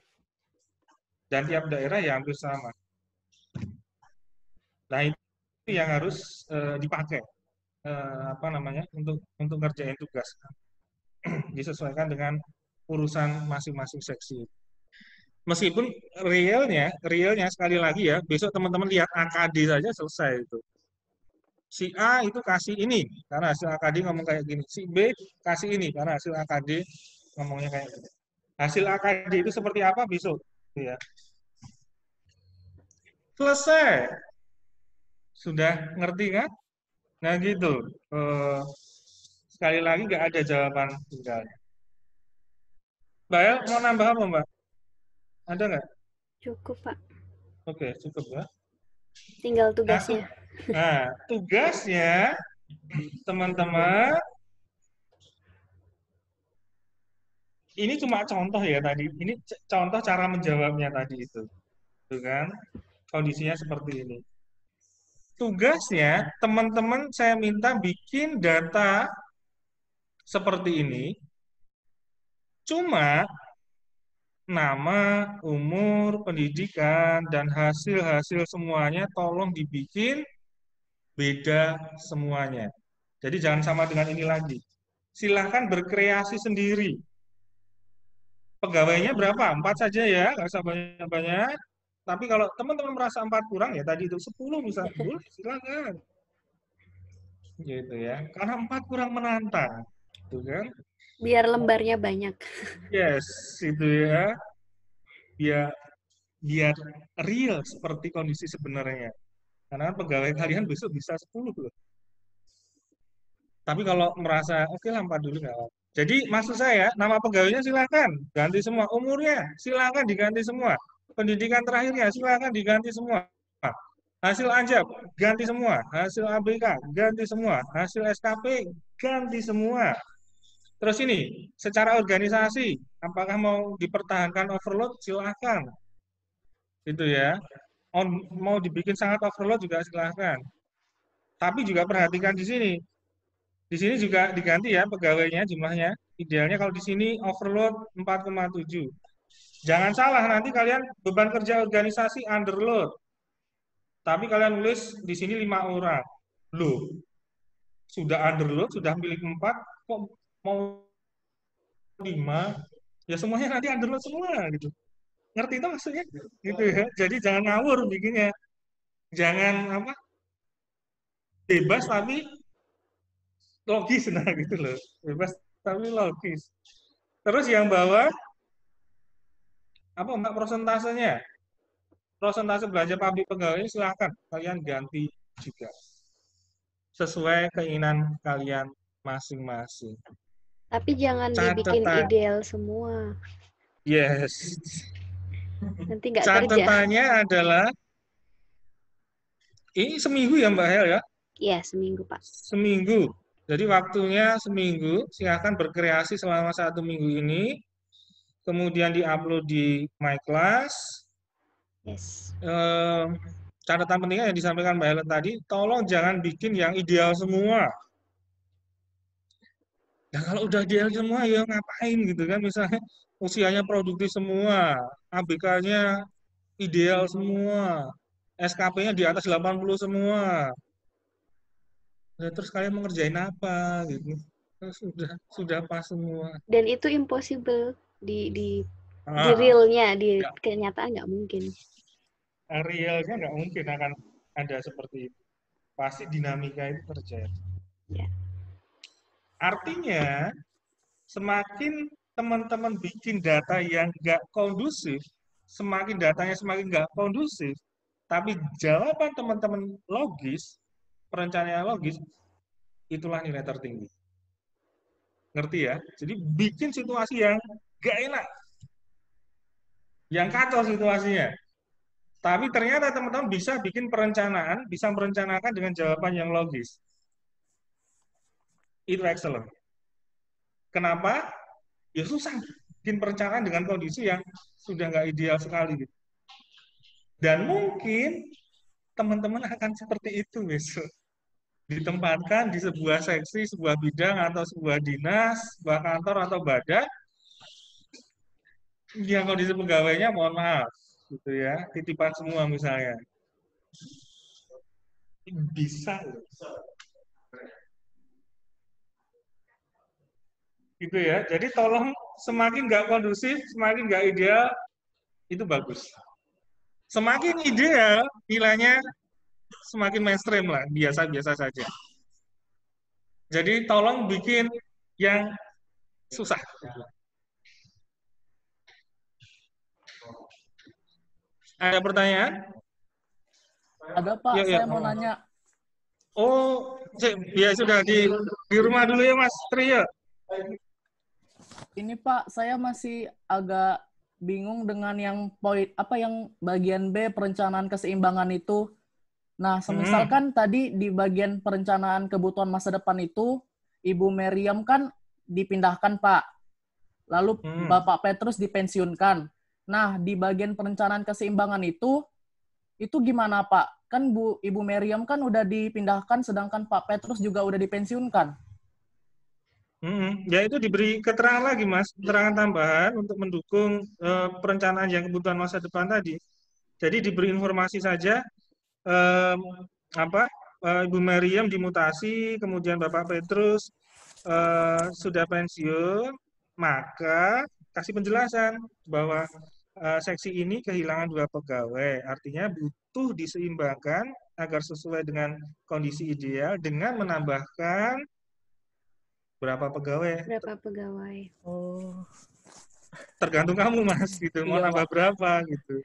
Dan tiap daerah ya hampir sama. Nah itu yang harus dipakai, apa namanya, untuk ngerjain tugas, disesuaikan dengan urusan masing-masing seksi. Meskipun realnya sekali lagi ya, besok teman-teman lihat AKD saja selesai itu. Si A itu kasih ini, karena hasil AKD ngomong kayak gini. Si B kasih ini, karena hasil AKD ngomongnya kayak gini. Hasil AKD itu seperti apa besok? Ya. Selesai. Sudah ngerti kan? Nah gitu. Sekali lagi nggak ada jawaban tinggalnya. Mbak El, mau nambah apa Mbak? Ada nggak? Cukup, Pak. Oke, cukup ya. Tinggal tugasnya. Nah, tugasnya teman-teman, ini cuma contoh ya tadi. Ini contoh cara menjawabnya tadi itu. Tuh kan? Kondisinya seperti ini. Tugasnya, teman-teman saya minta bikin data seperti ini. Cuma nama, umur, pendidikan, dan hasil-hasil semuanya tolong dibikin beda semuanya. Jadi jangan sama dengan ini lagi. Silahkan berkreasi sendiri. Pegawainya berapa? 4 saja ya, nggak usah banyak-banyak. Tapi kalau teman-teman merasa 4 kurang, ya tadi itu 10 misalnya, boleh silakan. Gitu ya. Karena 4 kurang menantang. Gitu kan? Biar lembarnya banyak. Yes, itu ya. Biar real seperti kondisi sebenarnya. Karena pegawai kalian besok bisa 10 loh. Tapi kalau merasa, oke lah 4 dulu nggak apa. Jadi maksud saya, nama pegawainya silakan ganti semua, umurnya silakan diganti semua, pendidikan terakhirnya silakan diganti semua, hasil anjab ganti semua, hasil ABK ganti semua, hasil SKP ganti semua. Terus ini, secara organisasi, apakah mau dipertahankan overload silakan, itu ya. Mau dibikin sangat overload juga silakan. Tapi juga perhatikan di sini. Di sini juga diganti ya pegawainya jumlahnya. Idealnya kalau di sini overload 4,7. Jangan salah, nanti kalian beban kerja organisasi underload. Tapi kalian nulis di sini 5 orang. Loh, sudah underload, sudah milik 4, kok mau 5? Ya semuanya nanti underload semua gitu. Ngerti itu maksudnya? Gitu ya. Jadi jangan ngawur bikinnya. Jangan apa? Bebas tapi logis, nah gitu loh. Bebas tapi logis. Terus yang bawah apa Mbak prosentasenya? Prosentase belanja pabrik pegawai silahkan kalian ganti juga sesuai keinginan kalian masing-masing. Tapi jangan dibikin Catatan. ideal semua. Yes. Nanti nggak kerja. Catatannya adalah ini seminggu ya Mbak Hel ya? Iya, seminggu, Pak. Seminggu. Jadi waktunya seminggu, silahkan berkreasi selama 1 minggu ini, kemudian diupload di My Class. Yes. Catatan pentingnya yang disampaikan Mbak Helen tadi, tolong jangan bikin yang ideal semua. Nah kalau udah ideal semua ya ngapain gitu kan, misalnya usianya produktif semua, ABK-nya ideal semua, SKP-nya di atas 80 semua. Nah, terus kalian mengerjain apa gitu? sudah pas semua. Dan itu impossible di Ah, realnya, di nggak, kenyataan nggak mungkin. realnya nggak mungkin akan ada seperti itu. Pasti dinamika itu terjadi. Ya. Artinya, semakin teman-teman bikin data yang nggak kondusif, semakin datanya semakin nggak kondusif, tapi jawaban teman-teman logis, perencanaan logis, itulah nilai tertinggi. Ngerti ya? Jadi bikin situasi yang nggak enak, yang kacau situasinya. Tapi ternyata teman-teman bisa bikin perencanaan, bisa merencanakan dengan jawaban yang logis. Itu excellent. Kenapa? Ya susah bikin perencanaan dengan kondisi yang sudah nggak ideal sekali. Gitu. Dan mungkin teman-teman akan seperti itu besok. Ditempatkan di sebuah seksi, sebuah bidang, atau sebuah dinas, sebuah kantor, atau badan, yang kondisi pegawainya, mohon maaf, gitu ya, titipan semua misalnya. Bisa loh. Gitu ya. Jadi tolong semakin nggak kondusif, semakin nggak ideal, itu bagus. Semakin ideal, nilainya semakin mainstream lah, biasa-biasa saja. Jadi tolong bikin yang susah. Ada pertanyaan? Ada Pak, Ya, ya. saya mau nanya. Oh, ya sudah di rumah dulu ya Mas Tri ya. Ini Pak, saya masih agak bingung dengan yang poin apa yang bagian B perencanaan keseimbangan itu. Nah, semisalkan tadi di bagian perencanaan kebutuhan masa depan itu Ibu Meriam kan dipindahkan Pak. Lalu Bapak Petrus dipensiunkan. Nah, di bagian perencanaan keseimbangan itu gimana Pak? Kan Ibu Meriam kan udah dipindahkan sedangkan Pak Petrus juga udah dipensiunkan. Ya itu diberi keterangan lagi Mas, keterangan tambahan untuk mendukung perencanaan yang kebutuhan masa depan tadi. Jadi diberi informasi saja Ibu Meriam dimutasi, kemudian Bapak Petrus sudah pensiun, maka kasih penjelasan bahwa seksi ini kehilangan 2 pegawai, artinya butuh diseimbangkan agar sesuai dengan kondisi ideal dengan menambahkan berapa pegawai. Berapa pegawai? Oh. Tergantung kamu Mas, gitu. Mau Iya, nambah Pak. berapa gitu.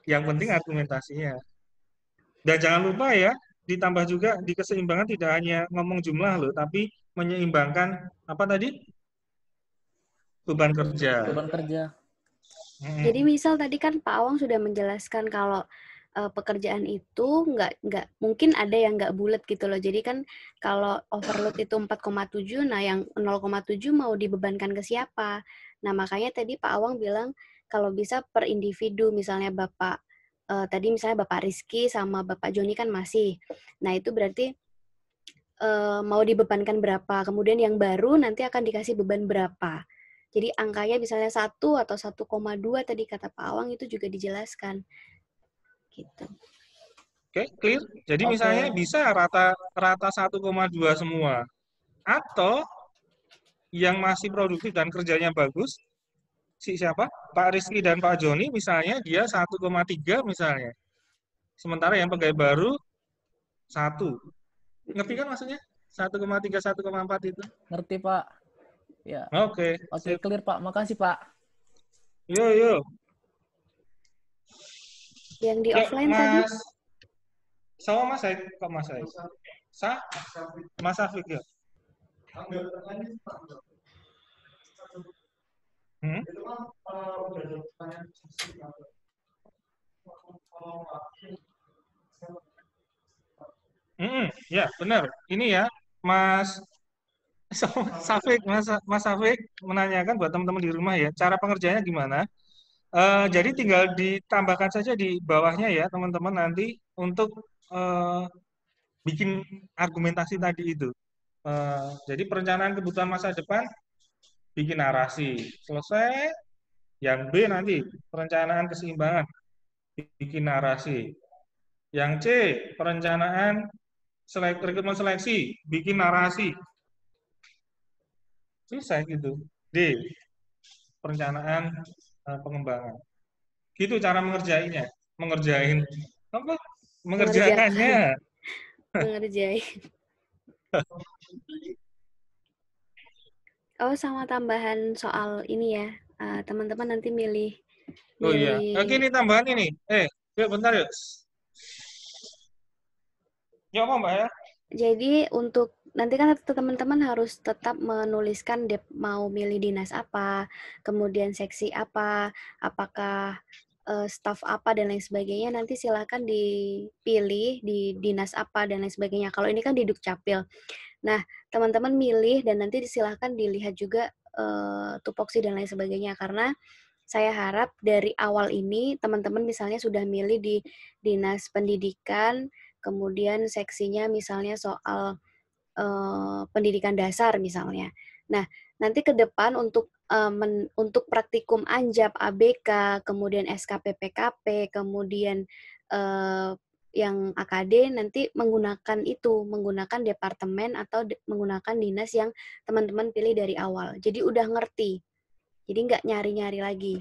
Yang penting argumentasinya. Dan jangan lupa ya, ditambah juga di keseimbangan tidak hanya ngomong jumlah loh, tapi menyeimbangkan apa tadi? Beban kerja. Beban kerja. Jadi misal tadi kan Pak Awang sudah menjelaskan kalau pekerjaan itu nggak mungkin ada yang nggak bulat gitu loh. Jadi kan kalau overload itu 4,7, nah yang 0,7 mau dibebankan ke siapa? Nah makanya tadi Pak Awang bilang kalau bisa per individu, misalnya Bapak tadi misalnya Bapak Rizky sama Bapak Joni kan masih. Nah itu berarti mau dibebankan berapa? Kemudian yang baru nanti akan dikasih beban berapa? Jadi angkanya misalnya 1 atau 1,2 tadi kata Pak Awang itu juga dijelaskan. Gitu. Oke, clear. Jadi misalnya bisa rata 1,2 semua. Atau yang masih produktif dan kerjanya bagus, siapa? Pak Rizky dan Pak Joni misalnya dia 1,3 misalnya. Sementara yang pegawai baru 1. Ngerti kan maksudnya? 1,3, 1,4 itu. Ngerti, Pak. Ya. Oke, clear, Pak. Makasih, Pak. Yuk. Yang di offline tadi? Sama Mas Said, kok Mas Said? Mas Afik ya? Ya, benar. Ini ya, Mas Safik, Mas Safik menanyakan buat teman-teman di rumah ya, cara pengerjaannya gimana? Jadi tinggal ditambahkan saja di bawahnya ya, teman-teman nanti untuk bikin argumentasi tadi itu. Jadi perencanaan kebutuhan masa depan, bikin narasi. Selesai, yang B nanti perencanaan keseimbangan, bikin narasi. Yang C, perencanaan rekrutmen seleksi, bikin narasi. Selesai gitu. D. Perencanaan pengembangan. Gitu cara mengerjainya. Mengerjain apa? Mengerjakan, Mengerjakannya. mengerjai. Oh, sama tambahan soal ini ya, teman-teman nanti milih Oh iya. Oke, ini tambahan ini. Yuk bentar yuk. Ya apa Mbak ya? Jadi untuk nanti kan teman-teman harus tetap menuliskan mau milih dinas apa, kemudian seksi apa, apakah staf apa dan lain sebagainya. Nanti silakan dipilih di dinas apa dan lain sebagainya. Kalau ini kan di Dukcapil. Nah, teman-teman milih dan nanti silahkan dilihat juga tupoksi dan lain sebagainya. Karena saya harap dari awal ini teman-teman misalnya sudah milih di Dinas Pendidikan, kemudian seksinya misalnya soal pendidikan dasar misalnya. Nah, nanti ke depan untuk praktikum Anjab, ABK, kemudian SKPPKP, kemudian yang AKD nanti menggunakan departemen atau menggunakan dinas yang teman-teman pilih dari awal. Jadi udah ngerti. Jadi nggak nyari-nyari lagi.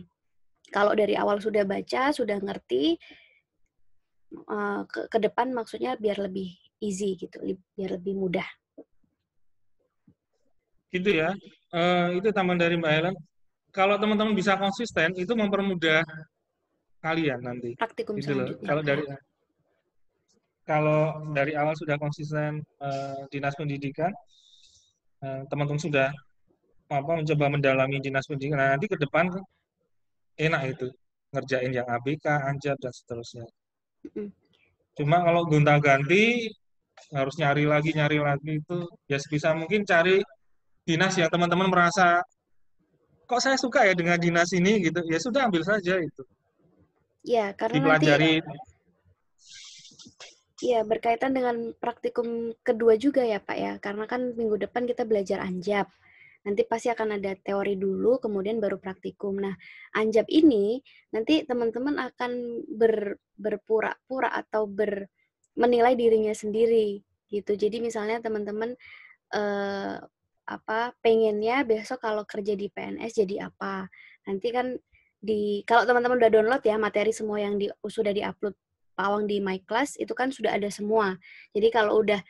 Kalau dari awal sudah baca, sudah ngerti, ke depan maksudnya biar lebih easy gitu, biar lebih mudah. Gitu ya. Itu tambahan dari Mbak Helen. Kalau teman-teman bisa konsisten, itu mempermudah kalian nanti. Praktikum Gitu loh. selanjutnya. Kalau dari awal sudah konsisten dinas pendidikan, teman-teman sudah mencoba mendalami dinas pendidikan, nah, nanti ke depan enak itu ngerjain yang ABK, Anjab dan seterusnya. Cuma kalau gonta-ganti harus nyari lagi itu ya sebisa mungkin cari dinas yang teman-teman merasa kok saya suka ya dengan dinas ini gitu, ya sudah ambil saja itu. Ya, karena dipelajari. Iya, berkaitan dengan praktikum kedua juga ya Pak ya, karena kan minggu depan kita belajar Anjab. Nanti pasti akan ada teori dulu, kemudian baru praktikum. Nah, Anjab ini nanti teman-teman akan berpura-pura atau menilai dirinya sendiri gitu. Jadi misalnya teman-teman pengennya besok kalau kerja di PNS jadi apa. Nanti kan kalau teman-teman udah download ya materi semua yang sudah diupload Pak Awang di My Class itu kan sudah ada semua. Jadi kalau udah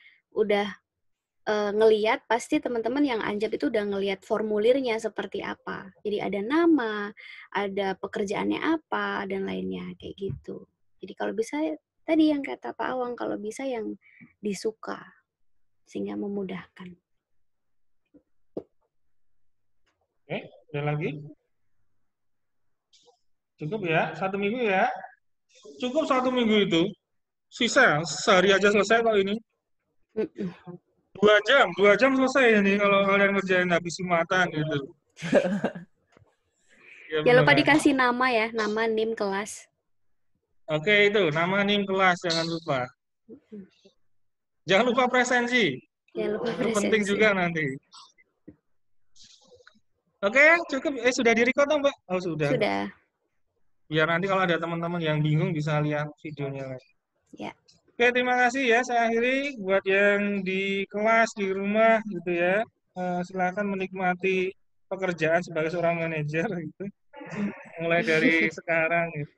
ngeliat pasti teman-teman yang Anjab itu udah ngeliat formulirnya seperti apa. Jadi ada nama, ada pekerjaannya apa dan lainnya kayak gitu. Jadi kalau bisa tadi yang kata Pak Awang kalau bisa yang disuka sehingga memudahkan. Oke, ada lagi? Cukup ya, 1 minggu ya. Cukup 1 minggu itu. Sisa sehari aja selesai kok ini. 2 jam selesai ini kalau kalian ngerjain habis Jumatan gitu. Ya, jangan lupa dikasih nama ya, nama NIM kelas. Oke, itu nama NIM kelas jangan lupa. Jangan lupa presensi. Itu penting juga nanti. Oke, cukup. Sudah di-record dong, Mbak? Oh, sudah. Sudah. Biar nanti kalau ada teman-teman yang bingung bisa lihat videonya. Ya. Oke, terima kasih ya. Saya akhiri buat yang di kelas, di rumah gitu ya. Silakan menikmati pekerjaan sebagai seorang manajer gitu. Mulai dari sekarang gitu.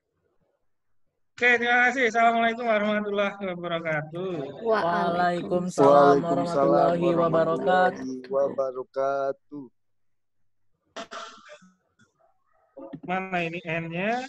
Oke, terima kasih. Assalamualaikum warahmatullahi wabarakatuh. Waalaikumsalam warahmatullahi wabarakatuh. Mana ini N-nya?